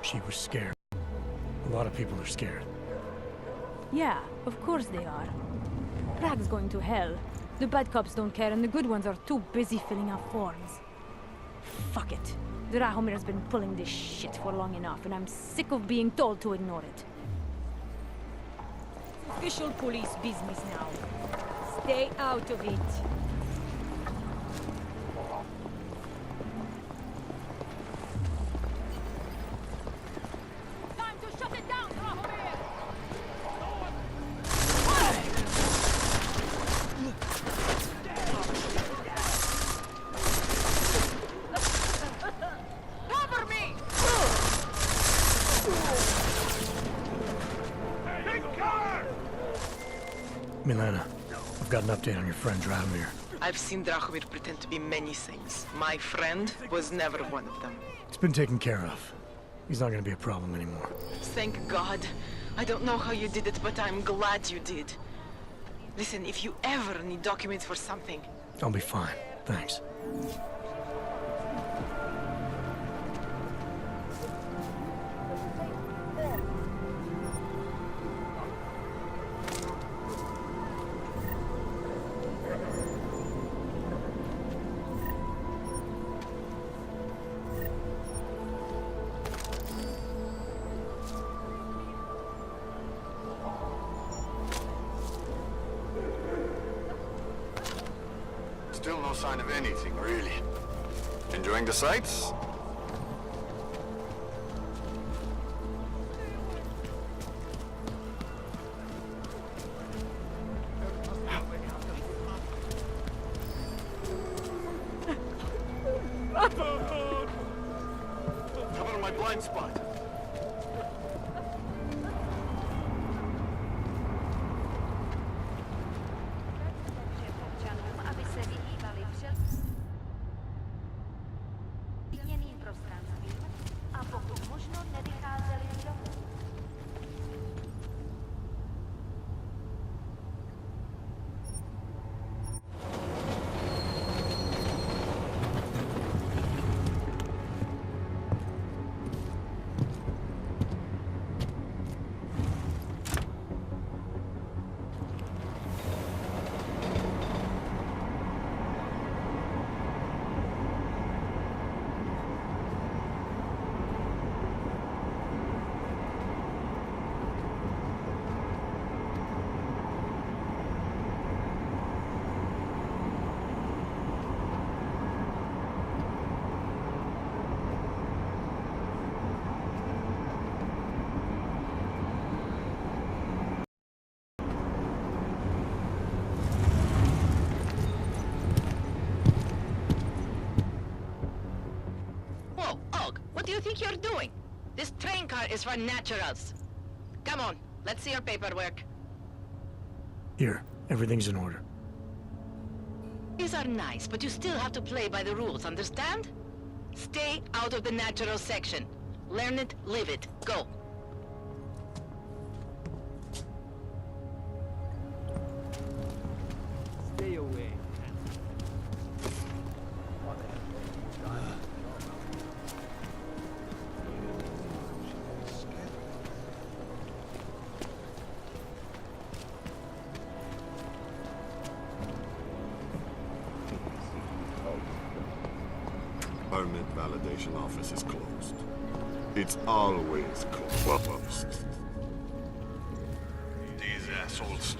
She was scared. A lot of people are scared. Yeah, of course they are. Prague's going to hell. The bad cops don't care and the good ones are too busy filling out forms. Fuck it. Drahomir's been pulling this shit for long enough and I'm sick of being told to ignore it. Official police business now. Stay out of it. Time to shut it down, Drahomir! Cover me! Milena, I've got an update on your friend Draumir. I've seen Drahomir pretend to be many things. My friend was never one of them. It's been taken care of. He's not gonna be a problem anymore. Thank God. I don't know how you did it, but I'm glad you did. Listen, if you ever need documents for something... I'll be fine. Thanks. Still no sign of anything, really. Enjoying the sights? Cover my blind spot. do you think you're doing? This train car is for naturals. Come on, let's see your paperwork. Here, everything's in order. These are nice, but you still have to play by the rules, understand? Stay out of the natural section. Learn it, live it. Go. Stay away. Permit validation office is closed. It's always closed. These assholes.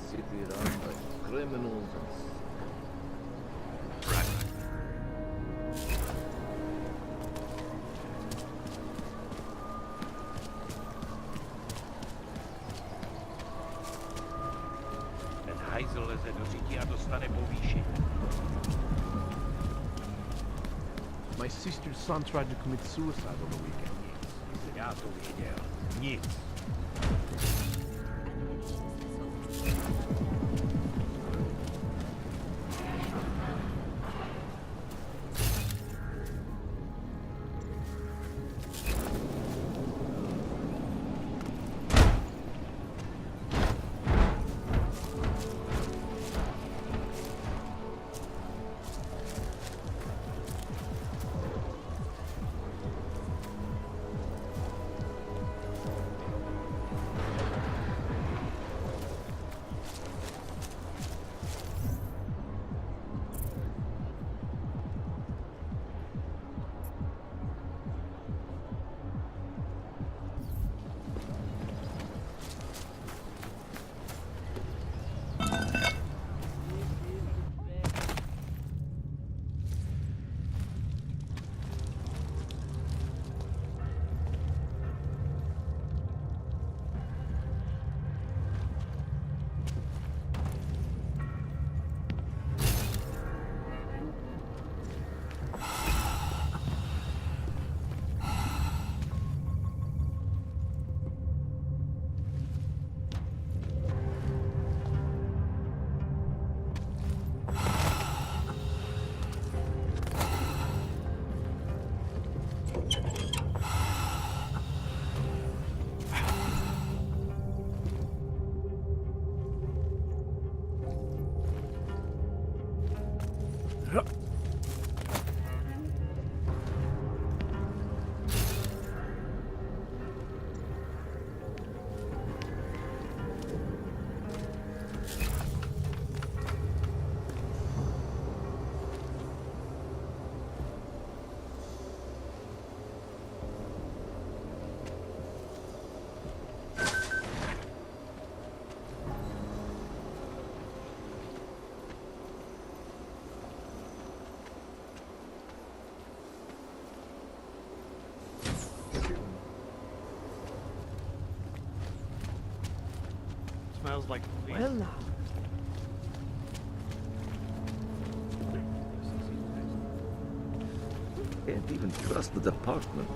City run by criminals and hajzel leze do řití a dostane povýšení. My sister's son tried to commit suicide on the weekend. Já to viděl. Nic. Smells like police. Well now. can't even trust the department.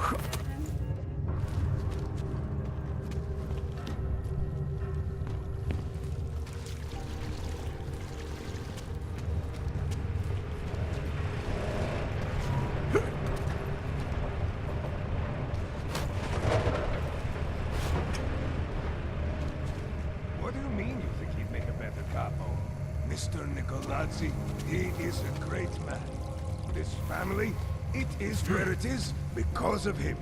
What do you mean you think he'd make a better capo? Mr. Nicolazzi, he is a great man. This family, it is where it is because of him.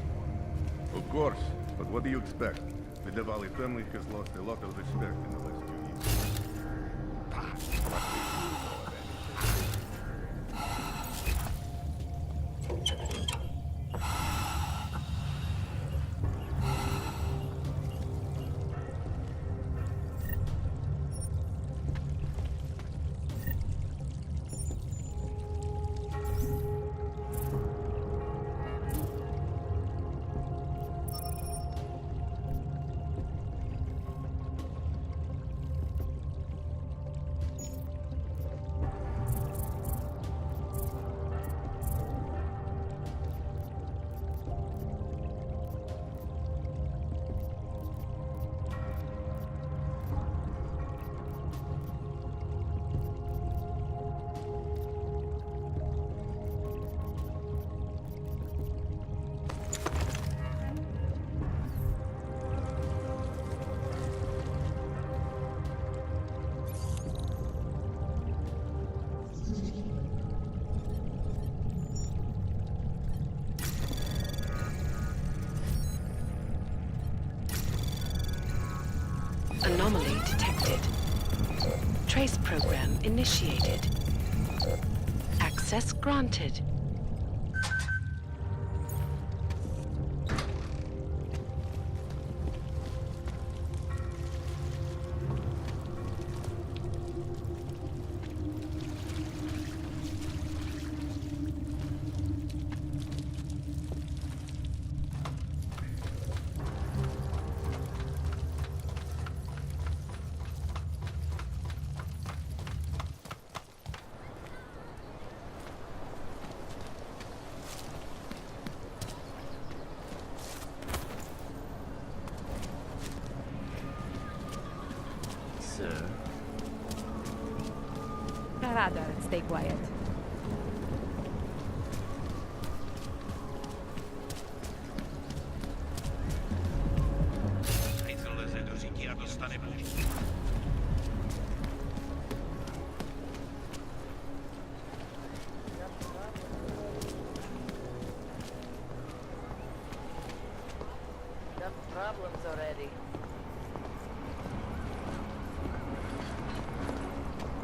Of course, but what do you expect? The Devali family has lost a lot of respect in the last few Anomaly detected. Trace program initiated. Access granted. Rather, stay quiet. Got problems already.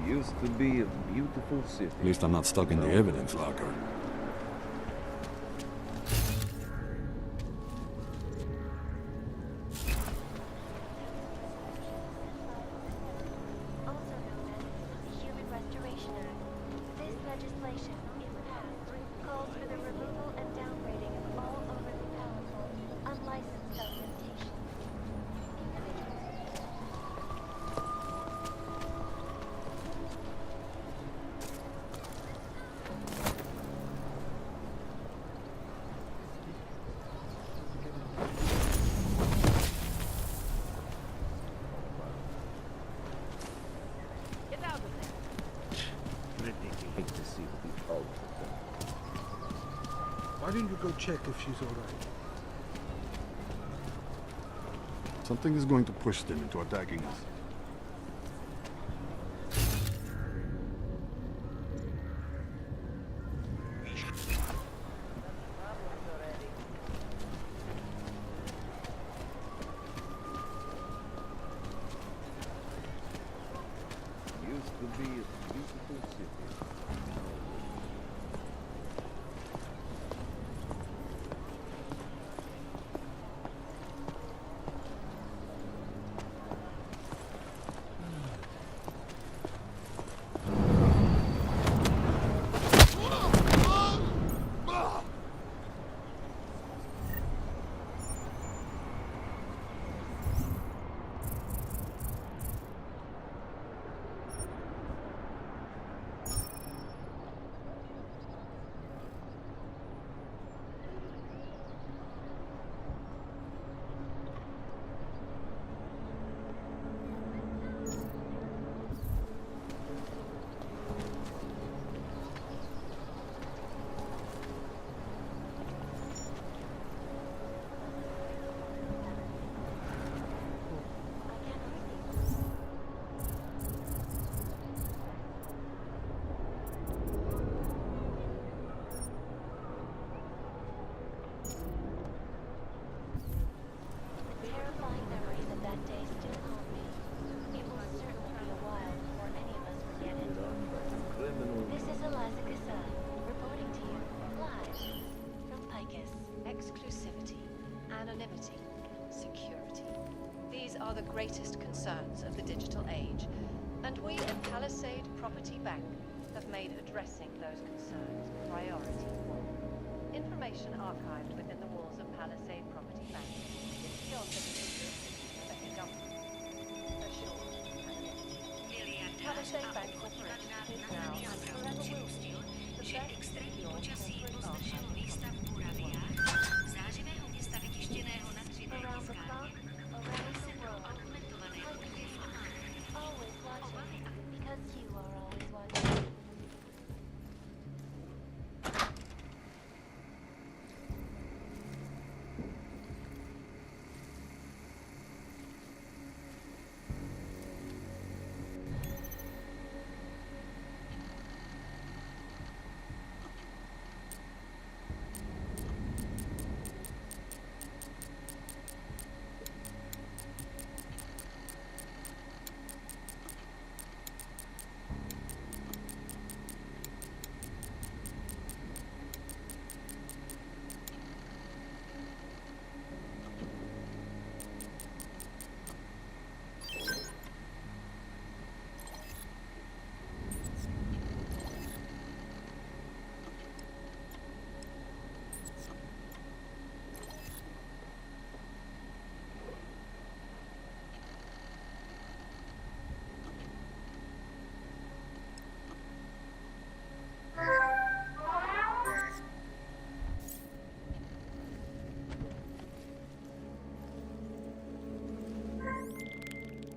Used to be a beautiful city. At least I'm not stuck in the evidence locker. Also known as the Human Restoration Act. This legislation, if passed, calls for the removal and downgrading of all overly powerful, unlicensed augmentation. Get out of there. Hate to see the out. Why didn't you go check if she's all right? Something is going to push them into attacking us. Used to be a beautiful city. Anonymity, security. These are the greatest concerns of the digital age, and we at Palisade Property Bank have made addressing those concerns priority one. Information archived within the walls of Palisade Property Bank is beyond the jurisdiction of any government. Assured anonymity. Palisade Bank Corporation is now and forever will be the best secure corporate archive. Around the clock, around the world. Always watching, because you are always watching.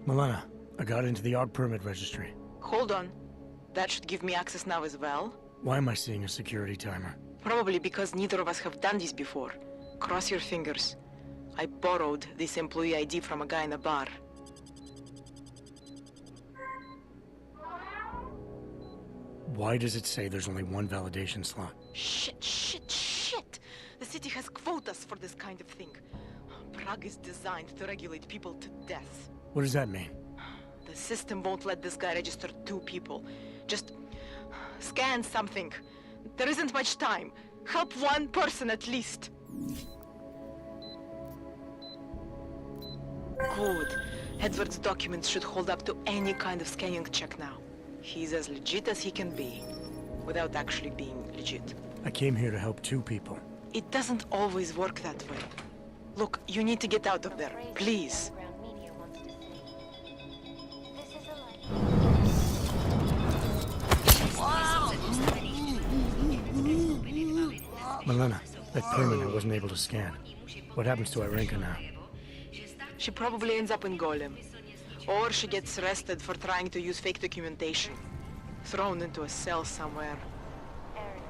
Milena, I got into the ARC permit registry. Hold on. That should give me access now as well. Why am I seeing a security timer? Probably because neither of us have done this before. Cross your fingers. I borrowed this employee ID from a guy in a bar. Why does it say there's only one validation slot? Shit! The city has quotas for this kind of thing. Prague is designed to regulate people to death. What does that mean? The system won't let this guy register 2 people. Just scan something. There isn't much time. Help 1 person at least. Good. Edward's documents should hold up to any kind of scanning check now. He's as legit as he can be, without actually being legit. I came here to help 2 people. It doesn't always work that way. Look, you need to get out of there, please. Milena, that permit I wasn't able to scan. What happens to Irenka now? She probably ends up in Golem. Or she gets arrested for trying to use fake documentation. Thrown into a cell somewhere.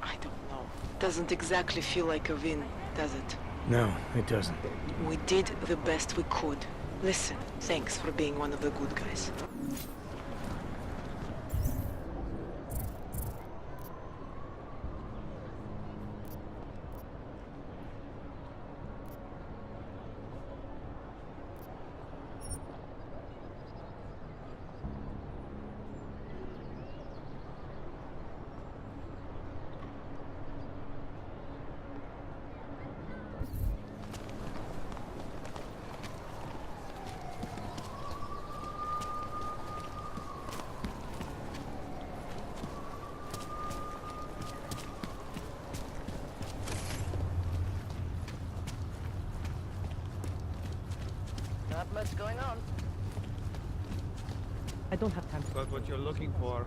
I don't know. Doesn't exactly feel like a win, does it? No, it doesn't. We did the best we could. Listen, thanks for being one of the good guys. Not much going on. I don't have time. Got what you're looking for.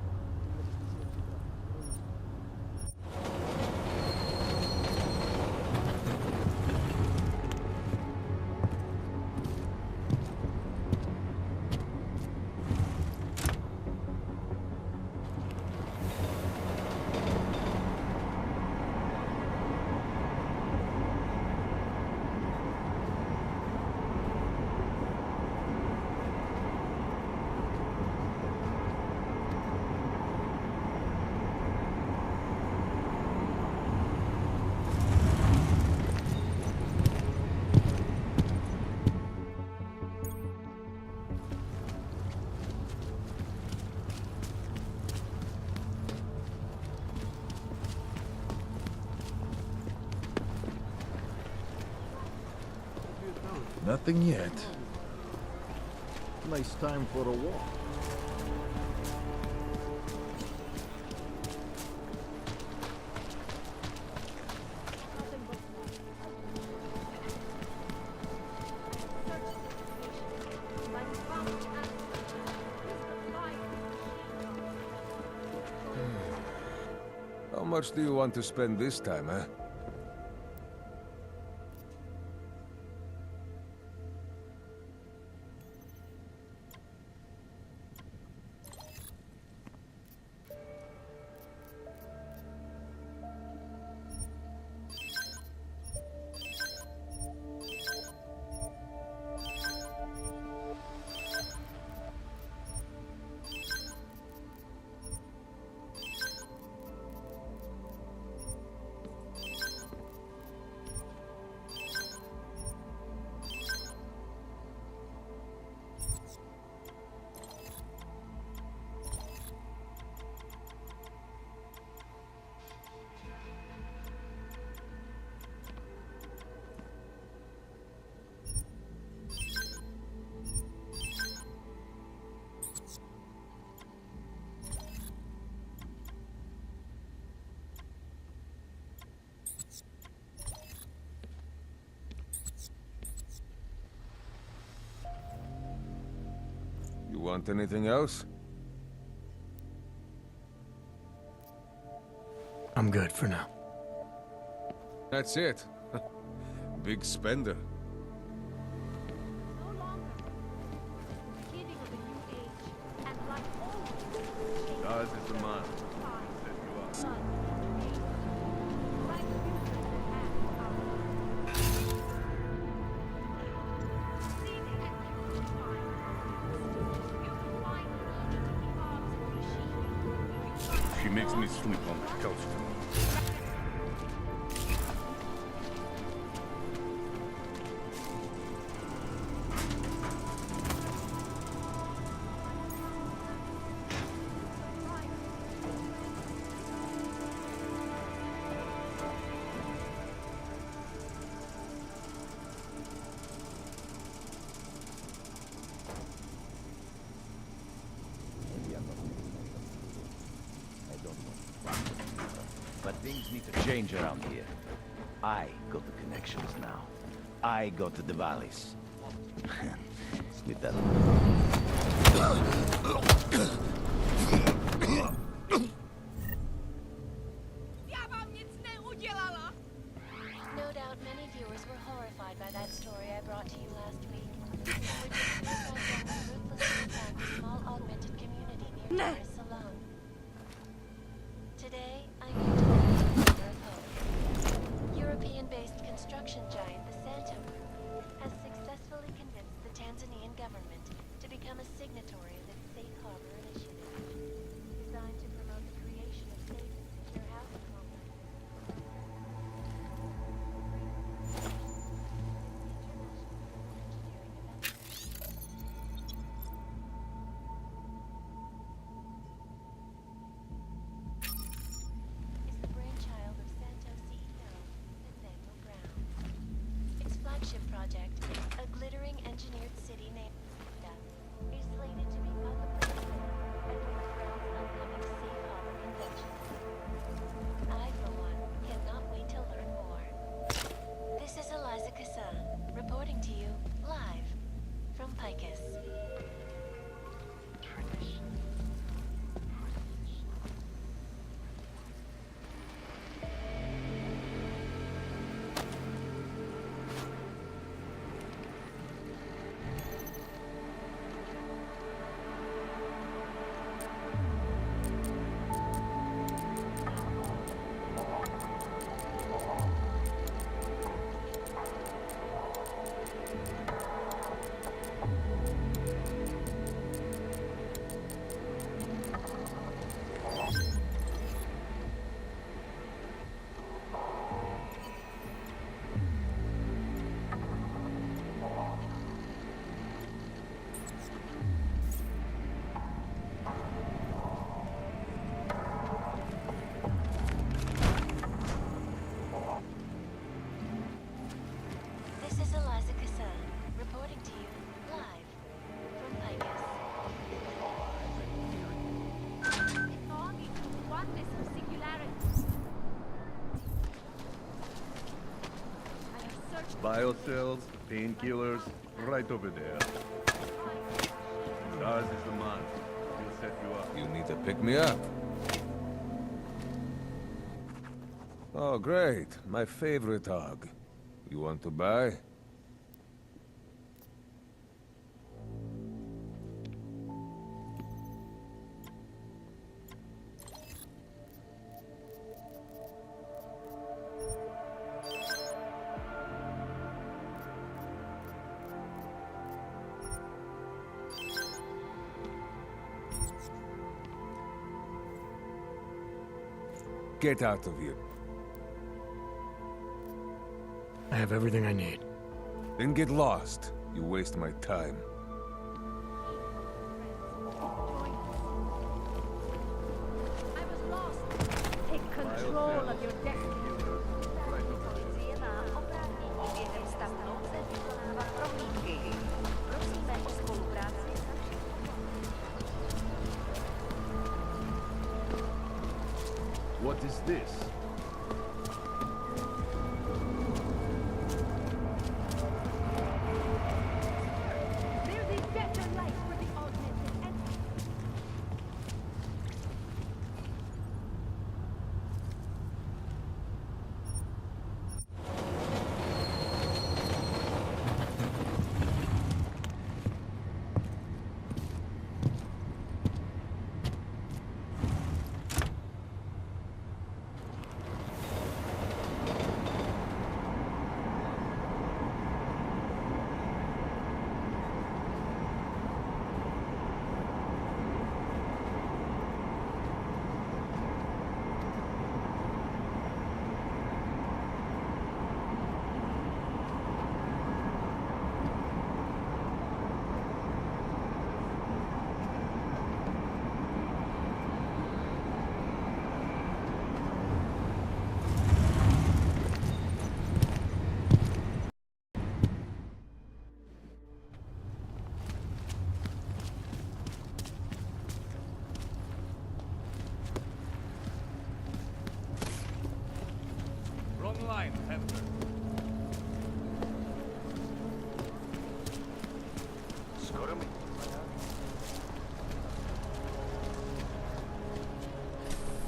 Nothing yet. Nice time for a walk. How much do you want to spend this time, eh? You want anything else? I'm good for now. That's it. Big spender. Ours is the man. Set you up. She makes me sleep on the couch tonight. But things need to change around here. I got the connections now. I got the valleys. Leave that No doubt many viewers were horrified by that story I brought to you last week. In which a ruthlessly attacked a small augmented community near Dar es Salaam. Today, I'm here to bring Earth home. European-based construction giant the Santo Group has successfully convinced the Tanzanian government to become a signatory of its Safe Harbor Initiative, designed to promote the creation of safe and secure housing complexes. Biocells, painkillers, right over there. Ours is the man. He'll set you up. You need to pick me up. Oh, great. My favorite dog. You want to buy? Get out of here. I have everything I need. Then get lost. You waste my time. Take control of your destiny. What is this? There's a better life for the augmented entity. Wrong line, Panther.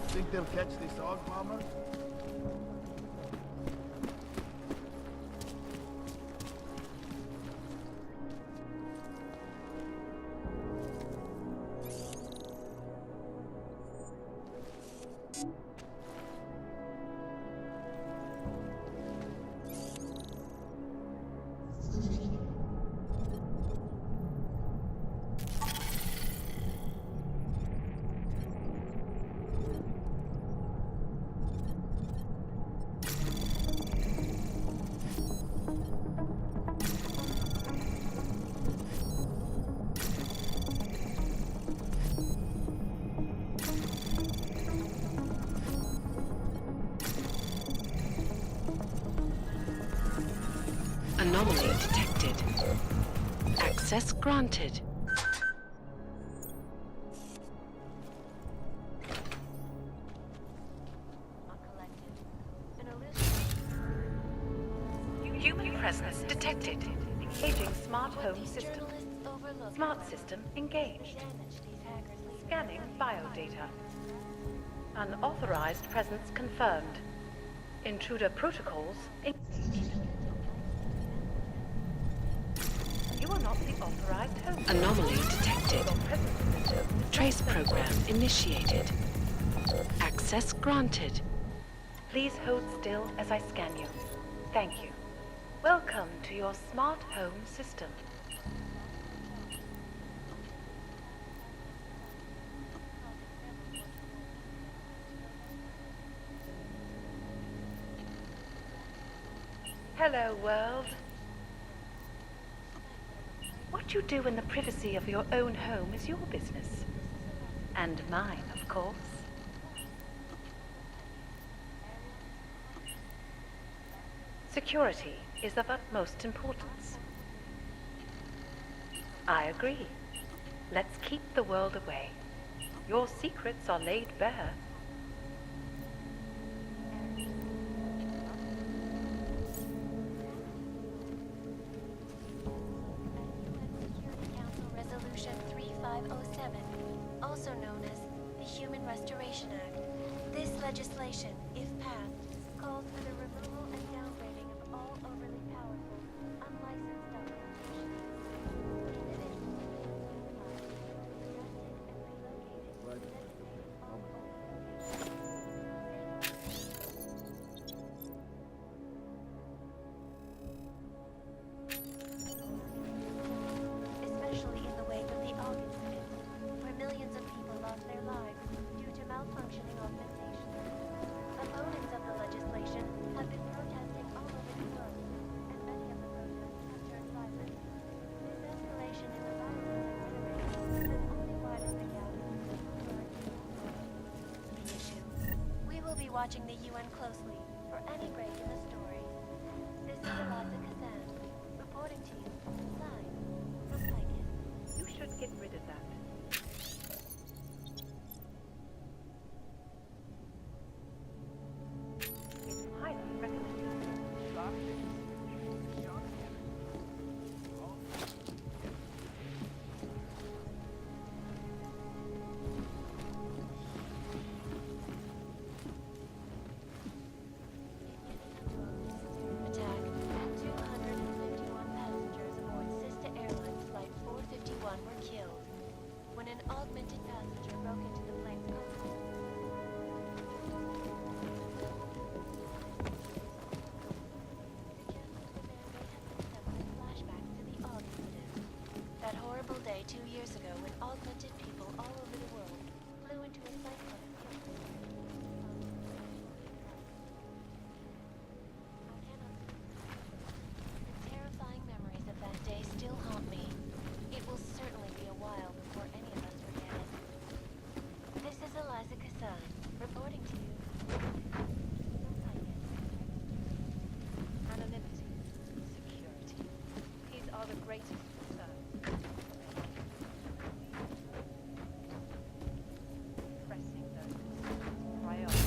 Think they'll catch this Og bomber? Anomaly detected. Access granted. Human presence detected. Engaging smart home system. Smart system engaged. Scanning biodata. Unauthorized presence confirmed. Intruder protocols engaged. You are not the authorized host. Anomaly detected. Trace program initiated. Access granted. Please hold still as I scan you. Thank you. Welcome to your smart home system. Hello, world. What you do in the privacy of your own home is your business. And mine, of course. Security is of utmost importance. I agree. Let's keep the world away. Your secrets are laid bare. also known as the Human Restoration Act. This legislation, if passed, calls for the removal and downgrading of all overly powerful, unlicensed documentation. Individuals may be identified, arrested, and relocated, designated all especially in the wake of the Aug incident, where millions of people lost their lives due to malfunctioning augmentation. Opponents of the legislation have been protesting all over the world, and many of the protests have turned violent. This escalation in the violence has only widened the gap between the issue. We will be watching the UN closely for any break in the story. This is Eliza Kazan, reporting to you, live from Lycan. You should get rid of that. It's highly recommended. Attack. 251 passengers aboard Sister Airlines Flight 451 were killed when an augmented passenger broke into the plane's cockpit. Flashbacks to the Aug incident. That horrible day 2 years ago when augmented people all over the world flew into a cyclone and killed them. The terrifying memories of that day still haunt me. It will certainly be a while before any of us forget it. This is Eliza Kazan, reporting to you. Anonymity, security. These are the greatest concerns. Pressing those concerns, priority.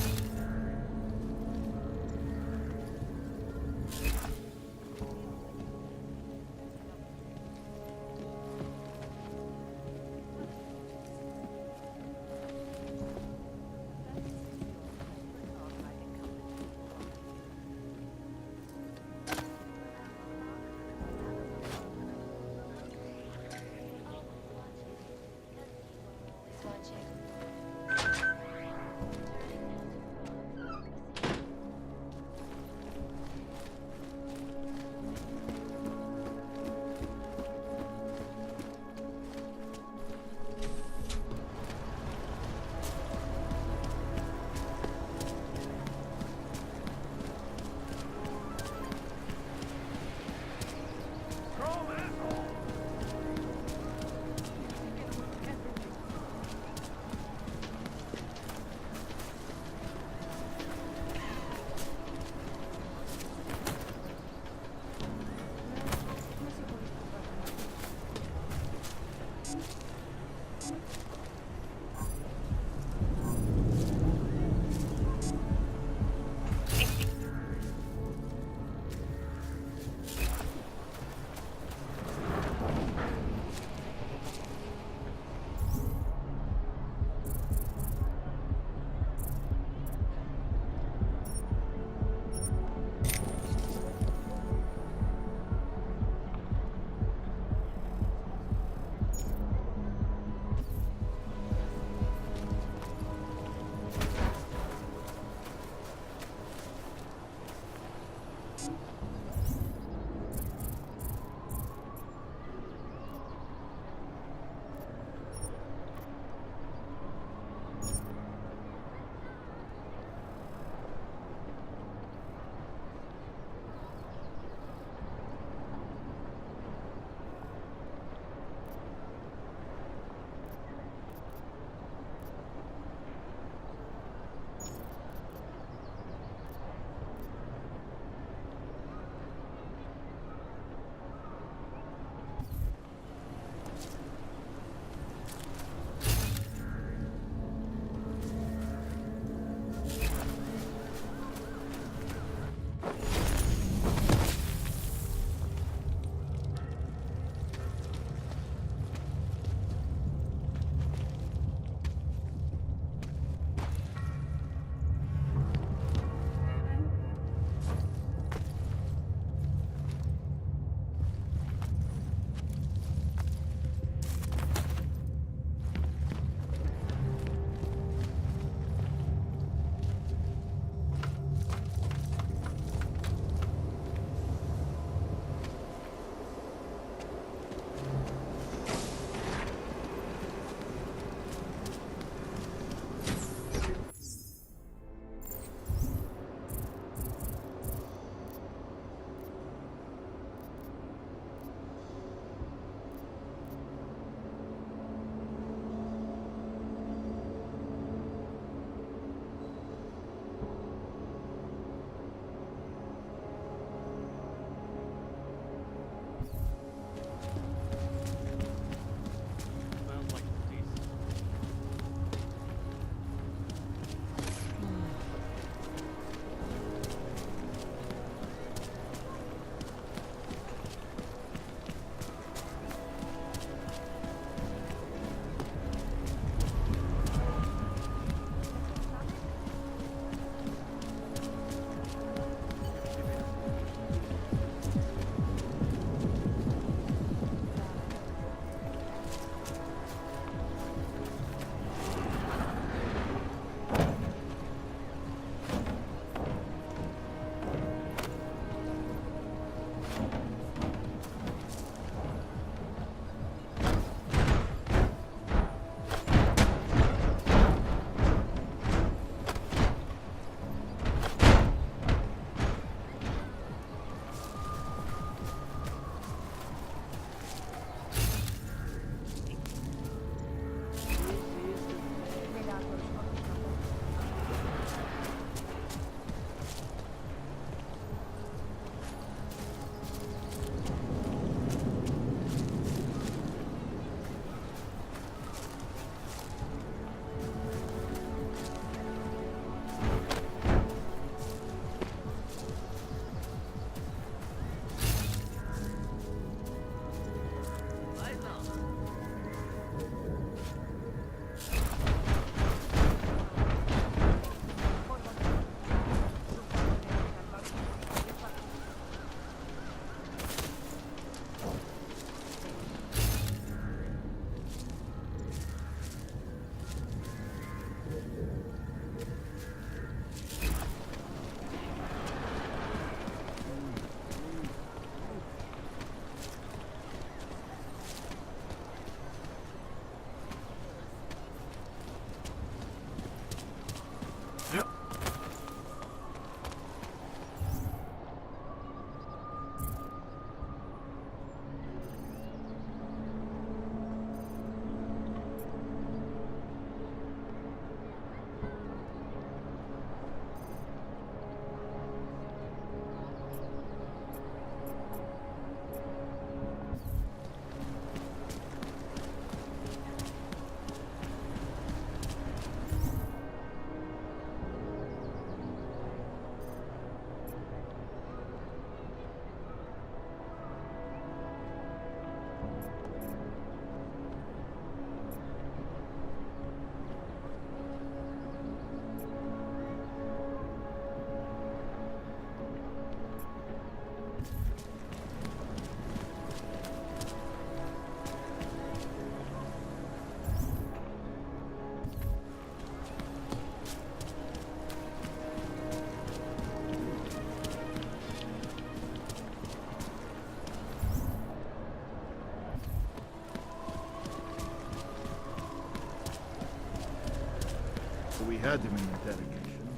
had him in interrogation.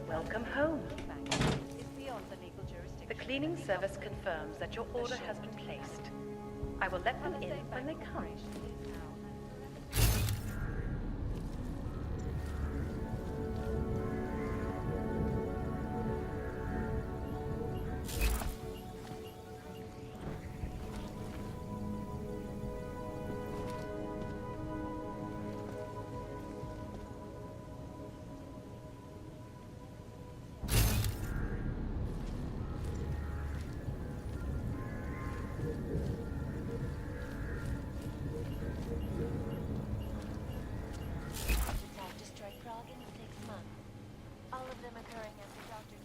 Welcome home. The cleaning service confirms that your order has been placed. I will let them in when they come. Attack destroyed Prague in 6 months. All of them occurring after Dr.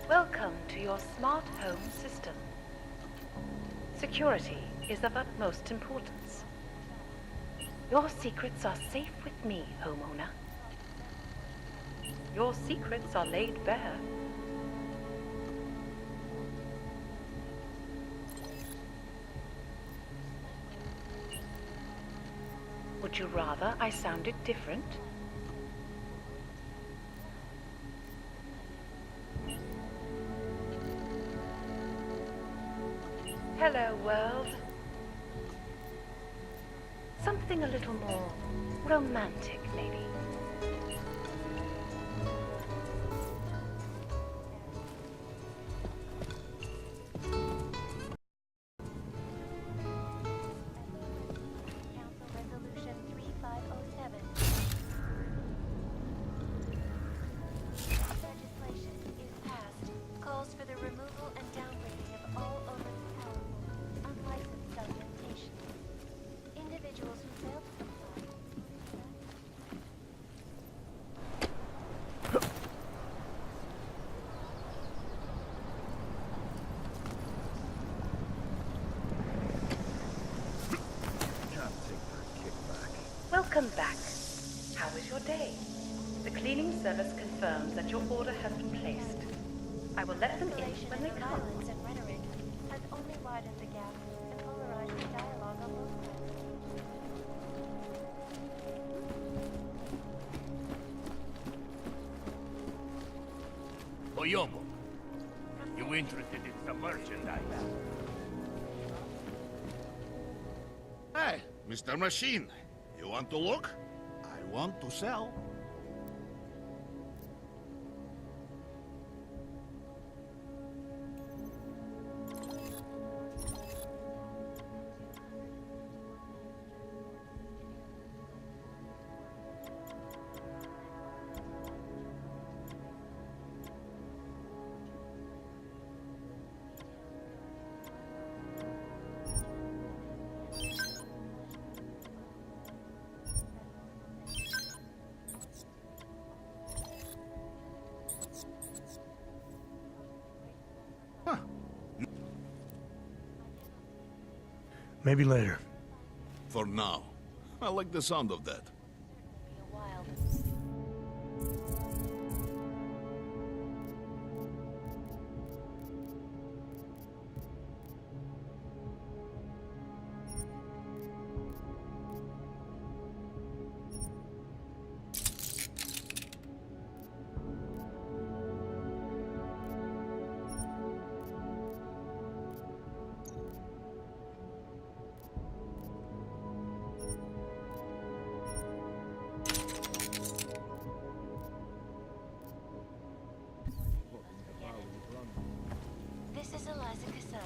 Welcome to your smart home system. Security is of utmost importance. Your secrets are safe with me, homeowner. Your secrets are laid bare. Would you rather I sounded different? Hello, world. Something a little more romantic, maybe. Council Resolution 3507. Legislation is passed. Calls for the removal and downgrading of all overly powerful, unlicensed supplementation. Individuals who fail to comply. Welcome back. How was your day? The cleaning service confirms that your order has been placed. I will let them in when they come. Violence and rhetoric has only widened the gap and polarized the dialogue on both sides. Oyobo, you interested in some merchandise? Hey, Mr. Machine, you want to look? I want to sell. Maybe later. For now. I like the sound of that. This is Eliza Cassan,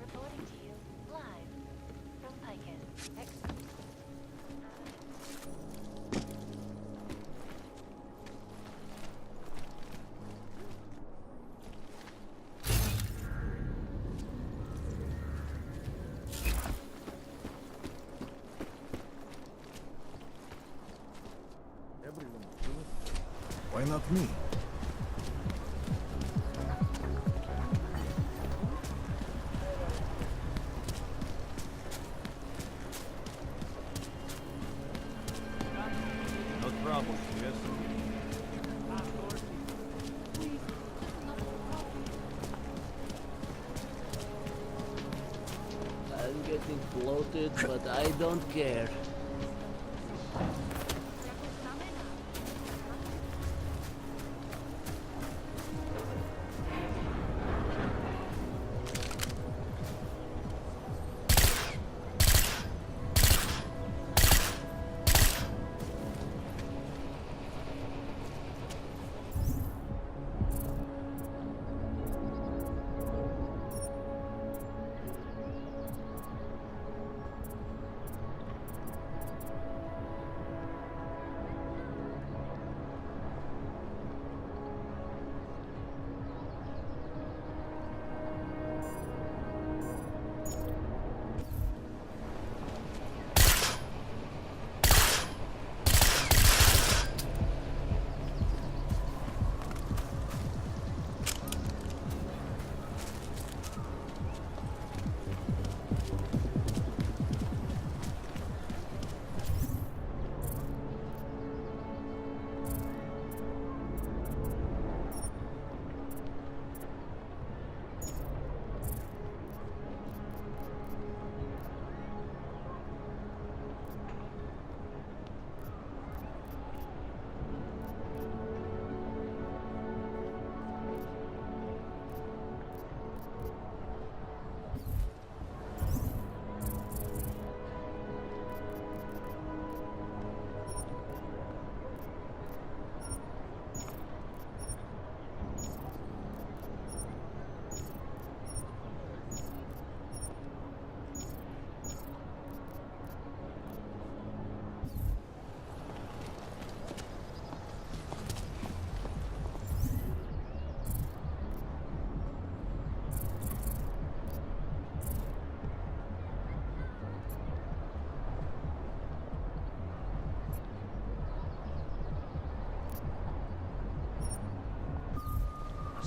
reporting to you live from Pikehead. Excellent. Everyone will do it. Why not me? No trouble, yes? I'm getting bloated, but I don't care.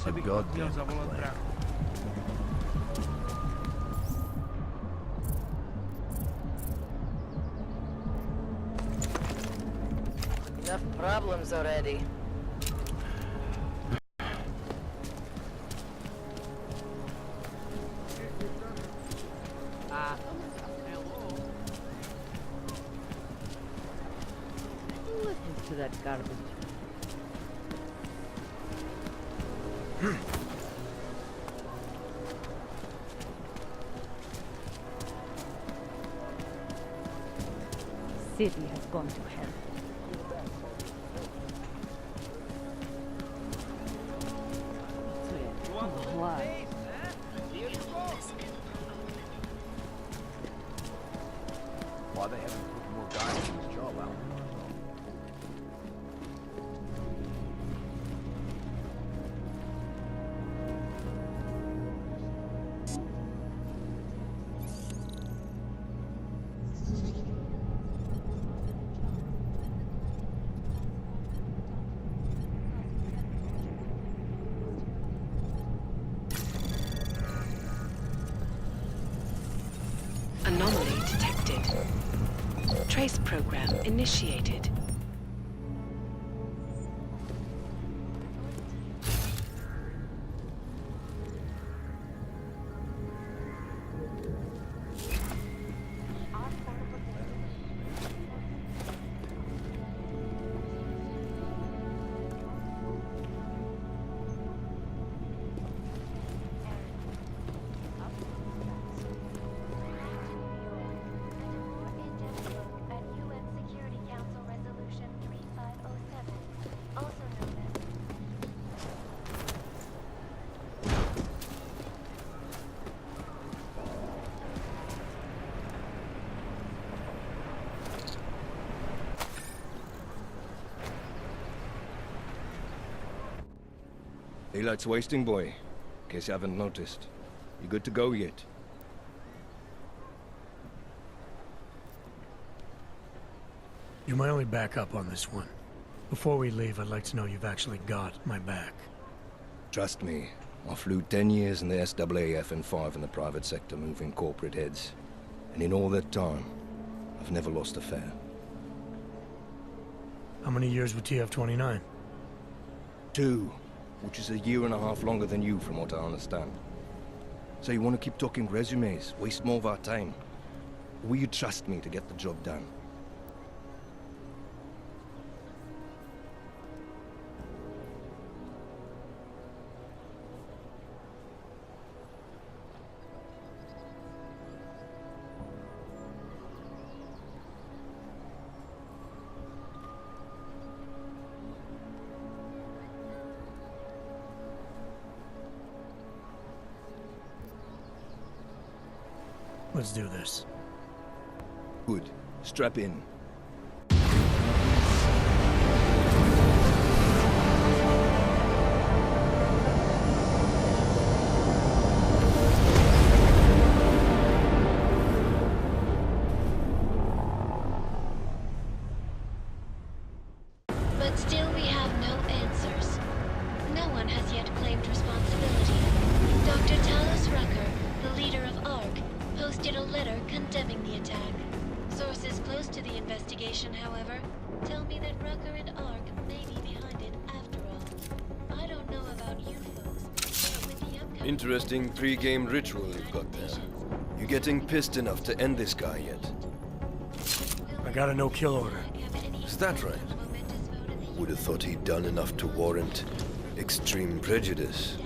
A goddamn plan. Enough problems already. Listen to that garbage. City has gone to hell. Why? Why they haven't put more guys in this job out? initiated. Daylight's wasting, boy. In case you haven't noticed. You good to go yet? You're my only backup on this one. Before we leave, I'd like to know you've actually got my back. Trust me. I flew 10 years in the SAAF and 5 in the private sector moving corporate heads. And in all that time, I've never lost a fare. How many years with TF-29? 2. Which is a year and a half longer than you, from what I understand. So you want to keep talking resumes, waste more of our time? Or will you trust me to get the job done? Let's do this. Good. Strap in. But still we have no answers. No one has yet claimed responsibility. Dr. Talos Rucker, the leader of ARC, posted a letter condemning the attack. Sources close to the investigation, however, tell me that Rucker and ARC may be behind it after all. I don't know about you folks, but with the upcoming... Interesting pre-game ritual you've got there. You getting pissed enough to end this guy yet? I got a no-kill order. Is that right? Would have thought he'd done enough to warrant extreme prejudice.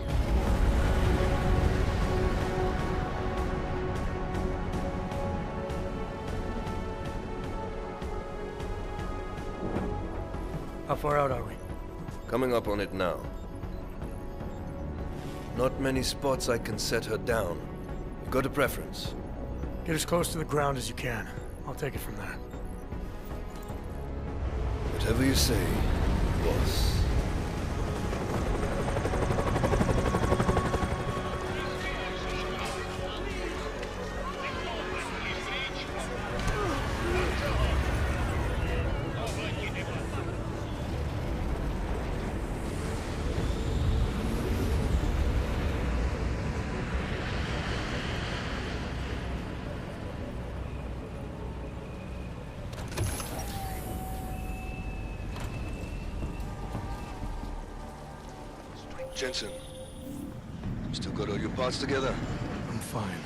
How far out are we? Coming up on it now. Not many spots I can set her down. You got a preference? Get as close to the ground as you can. I'll take it from there. Whatever you say, boss. Jensen, still got all your parts together? I'm fine.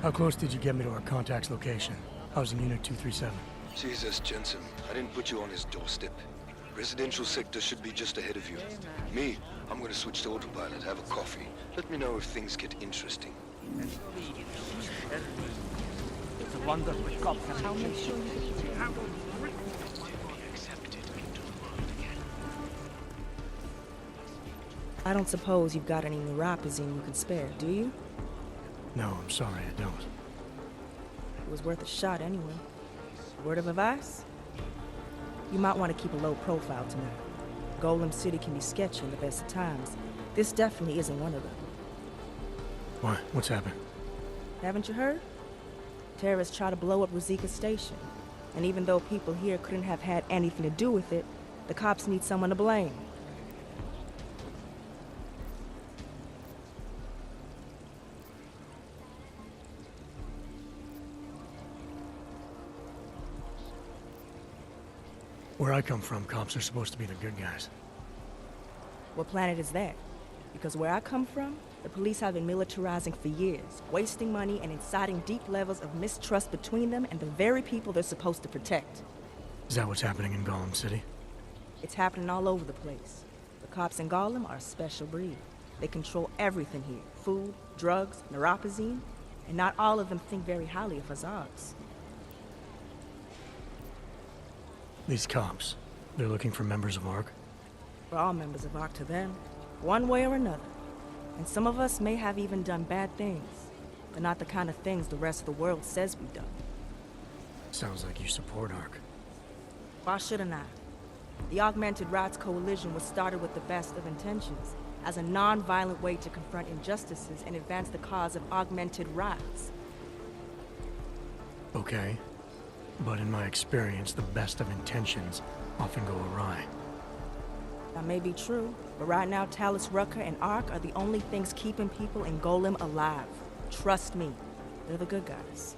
How close did you get me to our contact's location? I was in Unit 237. Jesus, Jensen, I didn't put you on his doorstep. Residential sector should be just ahead of you. Me, I'm gonna switch to autopilot, have a coffee. Let me know if things get interesting. It's a wonder the cops have I'll make sure you I don't suppose you've got any neuropazine you can spare, do you? No, I'm sorry, I don't. It was worth a shot anyway. Word of advice? You might want to keep a low profile tonight. Golem City can be sketchy in the best of times. This definitely isn't one of them. Why? What's happened? Haven't you heard? Terrorists try to blow up Rosika Station. And even though people here couldn't have had anything to do with it, the cops need someone to blame. Where I come from, cops are supposed to be the good guys. What planet is that? Because where I come from, the police have been militarizing for years, wasting money and inciting deep levels of mistrust between them and the very people they're supposed to protect. Is that what's happening in Gollum City? It's happening all over the place. The cops in Gollum are a special breed. They control everything here. Food, drugs, neuropozyne, and not all of them think very highly of Azags. These cops, they're looking for members of ARC? We're all members of ARC to them, one way or another. And some of us may have even done bad things, but not the kind of things the rest of the world says we've done. Sounds like you support ARC. Why shouldn't I? The Augmented Rights Coalition was started with the best of intentions, as a non-violent way to confront injustices and advance the cause of augmented rights. Okay. But in my experience, the best of intentions often go awry. That may be true, but right now Talus Rucker and ARC are the only things keeping people in Golem alive. Trust me, they're the good guys.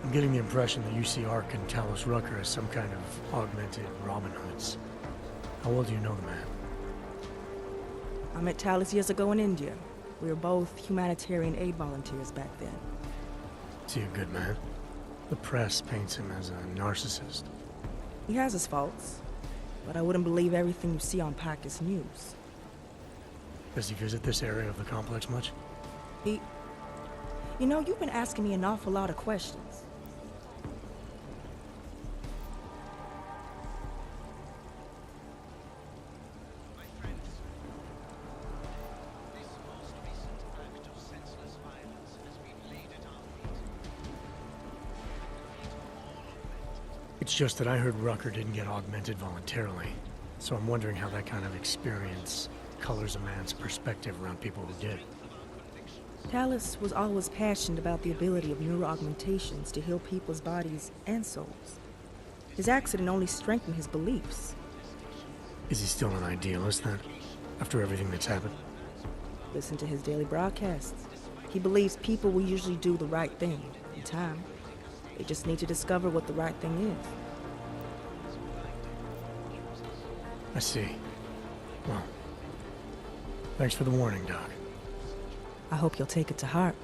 I'm getting the impression that you see ARC and Talus Rucker as some kind of augmented Robin Hoods. How well do you know the man? I met Talus years ago in India. We were both humanitarian aid volunteers back then. Is he a good man? The press paints him as a narcissist. He has his faults, but I wouldn't believe everything you see on Pacus News. Does he visit this area of the complex much? You know, you've been asking me an awful lot of questions. It's just that I heard Rucker didn't get augmented voluntarily, so I'm wondering how that kind of experience colors a man's perspective around people who did. Talus was always passionate about the ability of neuroaugmentations to heal people's bodies and souls. His accident only strengthened his beliefs. Is he still an idealist then, after everything that's happened? Listen to his daily broadcasts. He believes people will usually do the right thing in time. They just need to discover what the right thing is. I see. Well, thanks for the warning, Doc. I hope you'll take it to heart.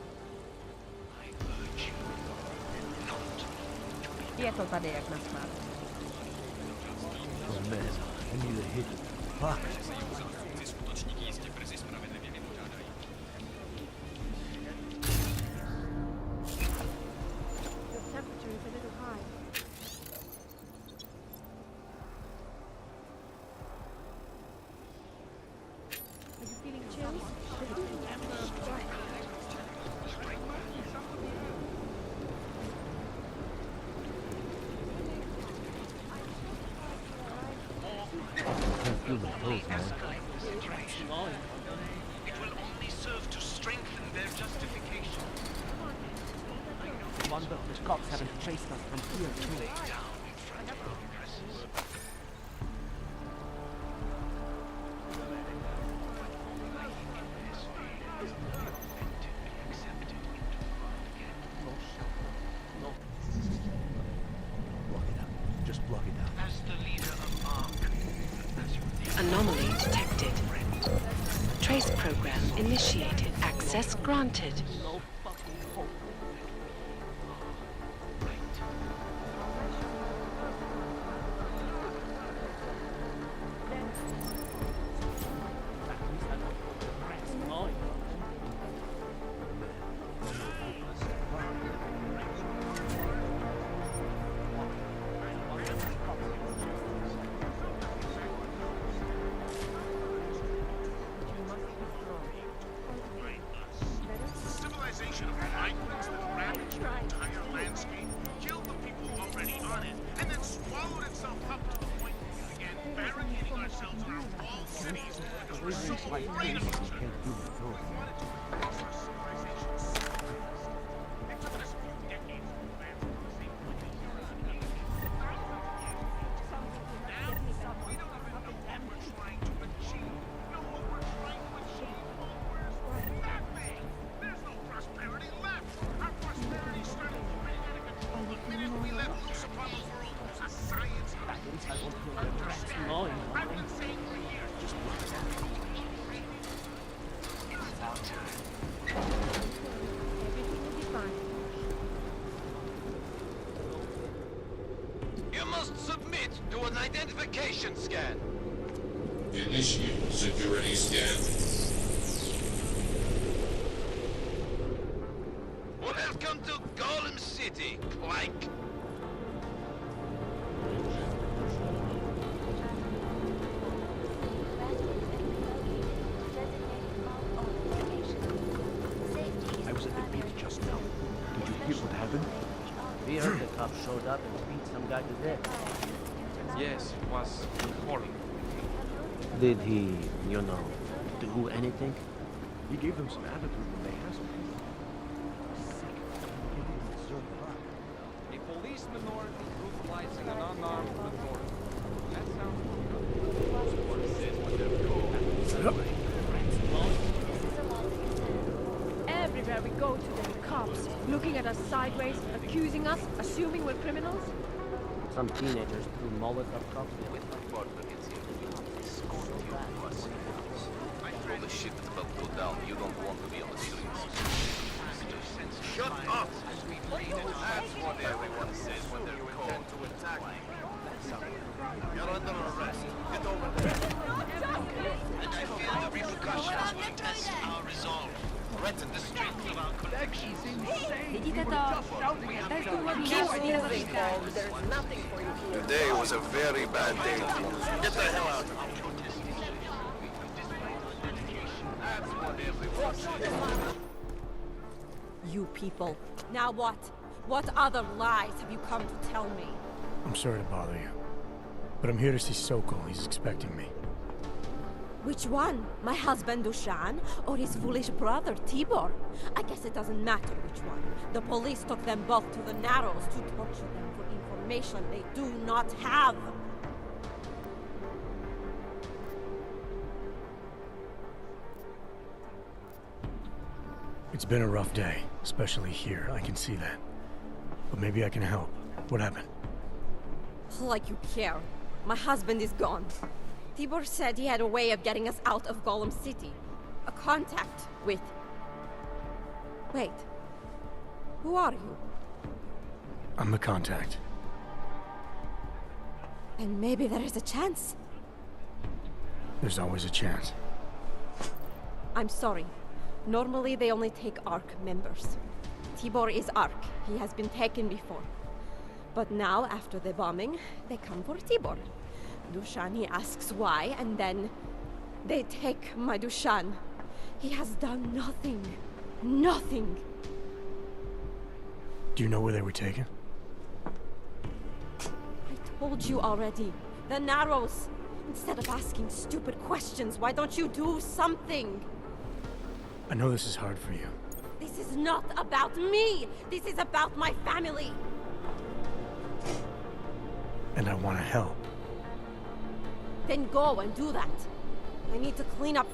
Oh man, I need a hit. Fuck. It will only serve to strengthen their justification. I wonder if the cops haven't chased us from here too. Anomaly detected. Trace program initiated. Access granted. Civilization of migrants that ravaged the entire landscape, killed the people already on it, and then swallowed itself up to the point that we began barricading ourselves in our walled cities because we're so afraid of each other. We wanted to fix our civilization self-first. It took us a few decades to advance to the same point that you're on. Now, we don't even know what we're trying to achieve. Know what we're trying to achieve? Where's nothing? There's no prosperity left. Our prosperity started spinning out of control the minute we let loose upon the world. must submit to an identification scan. Initiate security scan. Welcome to Golem City, Clank. I was at the beach just now. Did you hear what happened? We heard the cops showed up and beat some guy to death. Yes, it was horrible. Did he, do anything? He gave them some attitude when they asked him. A police minority brutalizing an unarmed minority. That sounds Everywhere we go to, there are cops looking at us sideways, accusing us, assuming we're criminals. Some teenagers threw Molotov cocktails. All the shit that's about to go down, you don't want to be on the serious. Shut up! That's what everyone says when they're called to attack. You're under arrest. Get over there. And I feel the repercussions will test our resolve. Threaten the strength of our connections. Vidíte to? Bez důvodu moving, Holmes. There's nothing for you here. Today was a very bad day. Get the hell out of here. You people. Now what? What other lies have you come to tell me? I'm sorry to bother you, but I'm here to see Sokol. He's expecting me. Which one? My husband Dushan or his foolish brother Tibor? I guess it doesn't matter which one. The police took them both to the Narrows to torture them for information they do not have. It's been a rough day, especially here. I can see that. But maybe I can help. What happened? Like you care. My husband is gone. Tibor said he had a way of getting us out of Golem City. A contact with... Wait. Who are you? I'm the contact. And maybe there is a chance. There's always a chance. I'm sorry. Normally they only take ARC members. Tibor is ARC. He has been taken before. But now, after the bombing, they come for Tibor. Dushan, he asks why, and then they take my Dushan. He has done nothing. Nothing. Do you know where they were taken? I told you already. The Narrows. Instead of asking stupid questions, why don't you do something? I know this is hard for you. This is not about me! This is about my family! And I want to help. Then go and do that. I need to clean up...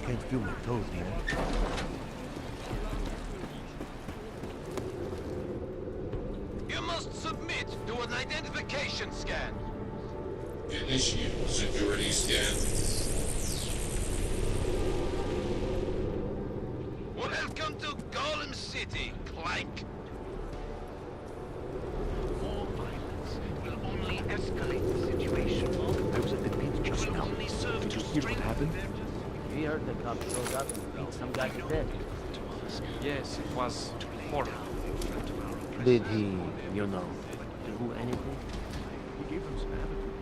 Can't feel my toes, Nina. must submit to an identification scan. Initiate security scan. Welcome to Golem City, Clank. More violence will only escalate the situation. I was at the pit just now. Did you hear what happened? We heard the cops showed up and beat some guy to death. Yes, it was horrible. Did he, do anything? He gave them some attitude.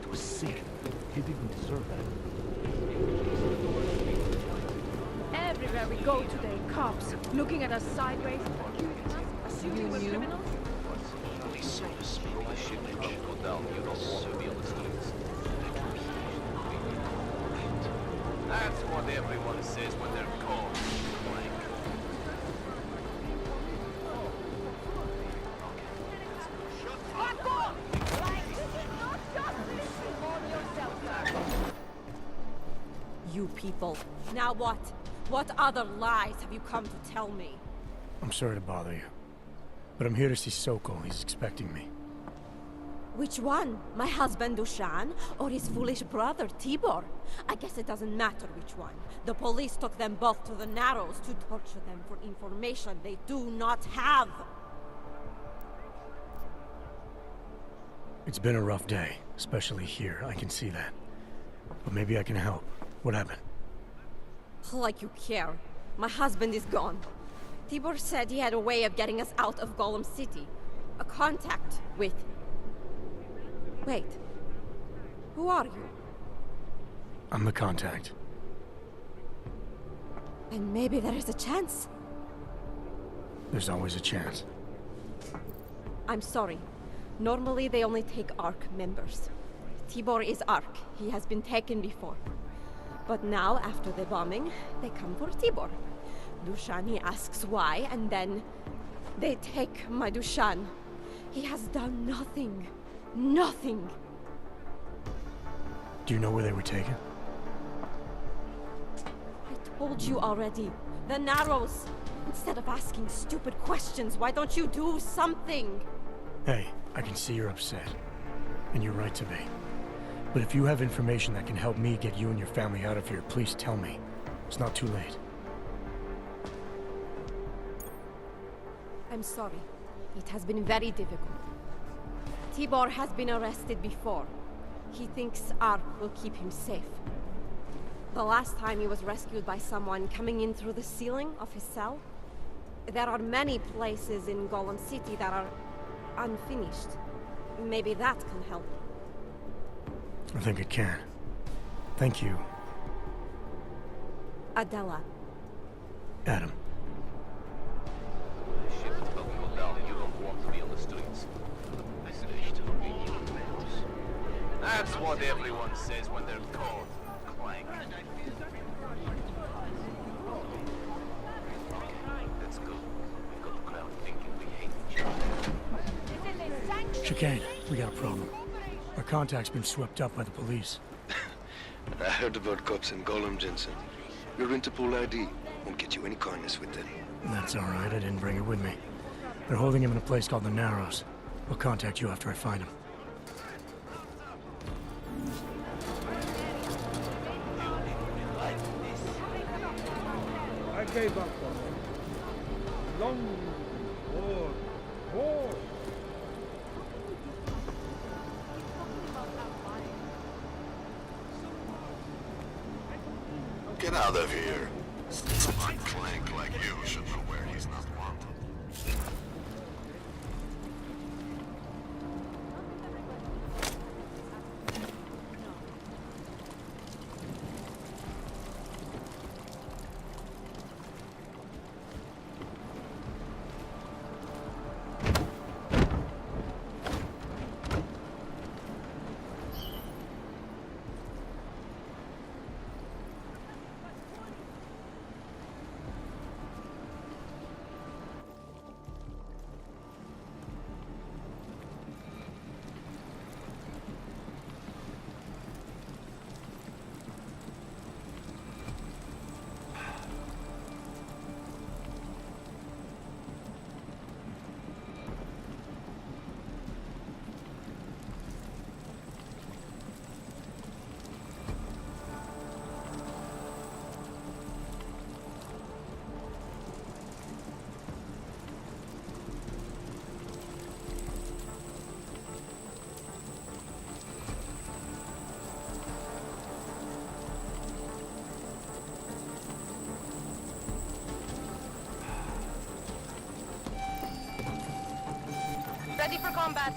It was sick. He didn't deserve that. Everywhere we go today, cops looking at us sideways, assuming we're criminals. Police service make my ship go down. You don't want to be on the streets. That's what everyone says when they're called. Clank. Fuck off! Like, this is not justice! Inform yourself, sir. You people. Now what? What other lies have you come to tell me? I'm sorry to bother you, but I'm here to see Sokol. He's expecting me. Which one? My husband Dushan or his foolish brother Tibor? I guess it doesn't matter which one. The police took them both to the Narrows to torture them for information they do not have. It's been a rough day, especially here. I can see that. But maybe I can help. What happened? Like you care. My husband is gone. Tibor said he had a way of getting us out of Golem City. A contact with... Wait. Who are you? I'm the contact. And maybe there is a chance. There's always a chance. I'm sorry. Normally they only take ARC members. Tibor is ARC. He has been taken before. But now, after the bombing, they come for Tibor. Dushan, he asks why, and then they take my Dushan. He has done nothing. Nothing. Do you know where they were taken? I told you already. The Narrows. Instead of asking stupid questions, why don't you do something? Hey, I can see you're upset. And you're right to be. But if you have information that can help me get you and your family out of here, please tell me. It's not too late. I'm sorry. It has been very difficult. Tibor has been arrested before. He thinks ARC will keep him safe. The last time he was rescued by someone coming in through the ceiling of his cell. There are many places in Golem City that are unfinished. Maybe that can help. I think it can. Thank you, Adela. Adam. Ship is about to go down. You don't want to be on the streets. That's what everyone says when they're called. Clank. Let's go. We've got the crowd thinking we hate each other. Chicane, we got a problem. Our contact's been swept up by the police. I heard about cops in Golem, Jensen. Your Interpol ID won't get you any kindness with them. That's all right. I didn't bring it with me. They're holding him in a place called the Narrows. I'll contact you after I find him. I gave up on him. Long war. Get out of here. Someone Clank like you should know where he's not wanted. Ready for combat.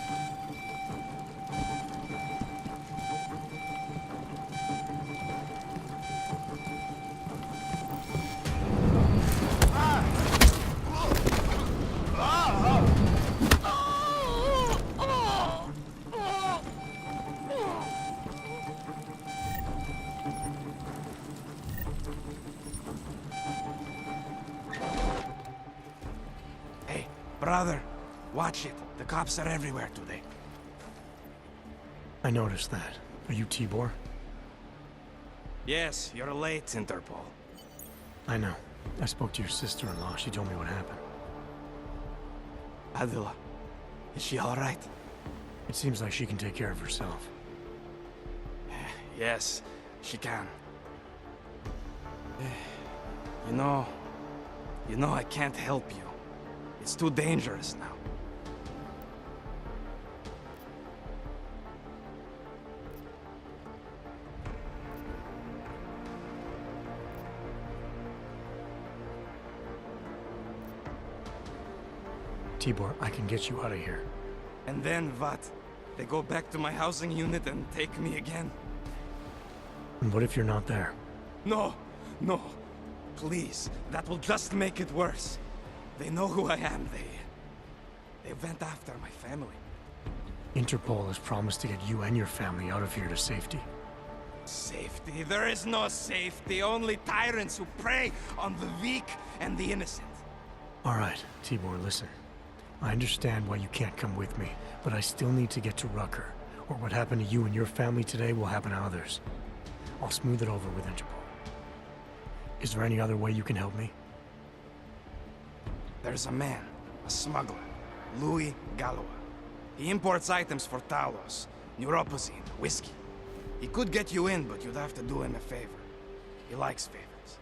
Hey, brother, watch it. The cops are everywhere today. I noticed that. Are you Tibor? Yes, you're late, Interpol. I know. I spoke to your sister-in-law. She told me what happened. Adela, is she all right? It seems like she can take care of herself. Yes, she can. You know I can't help you. It's too dangerous now. Tibor, I can get you out of here. And then what? They go back to my housing unit and take me again? And what if you're not there? No, no. Please, that will just make it worse. They know who I am. They went after my family. Interpol has promised to get you and your family out of here to safety. Safety? There is no safety. Only tyrants who prey on the weak and the innocent. All right, Tibor, listen. I understand why you can't come with me, but I still need to get to Rucker, or what happened to you and your family today will happen to others. I'll smooth it over with Interpol. Is there any other way you can help me? There's a man, a smuggler, Louis Galois. He imports items for Talos, neuropozyne, whiskey. He could get you in, but you'd have to do him a favor. He likes favors.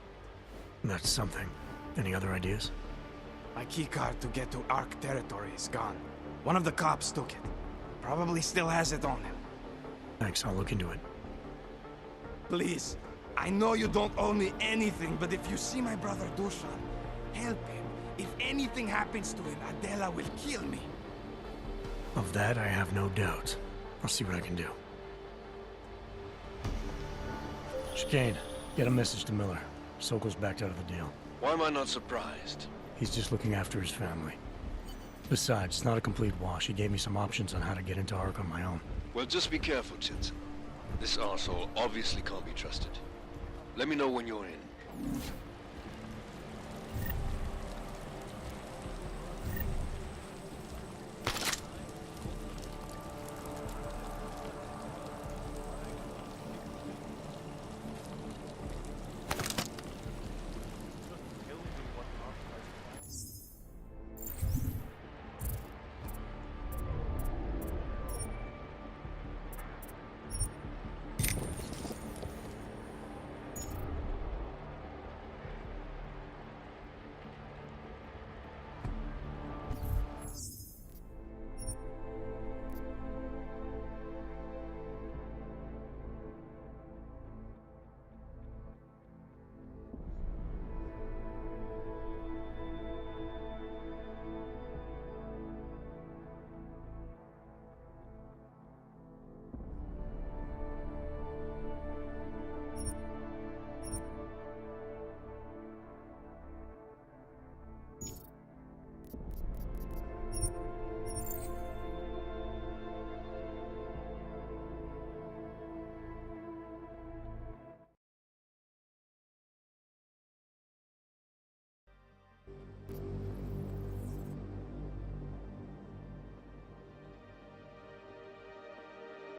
That's something. Any other ideas? My keycard to get to Ark territory is gone. One of the cops took it. Probably still has it on him. Thanks, I'll look into it. Please, I know you don't owe me anything, but if you see my brother Dusan, help him. If anything happens to him, Adela will kill me. Of that, I have no doubt. I'll see what I can do. Chicane, get a message to Miller. Sokol's backed out of the deal. Why am I not surprised? He's just looking after his family. Besides, it's not a complete wash. He gave me some options on how to get into Ark on my own. Well, just be careful, Jensen. This arsehole obviously can't be trusted. Let me know when you're in.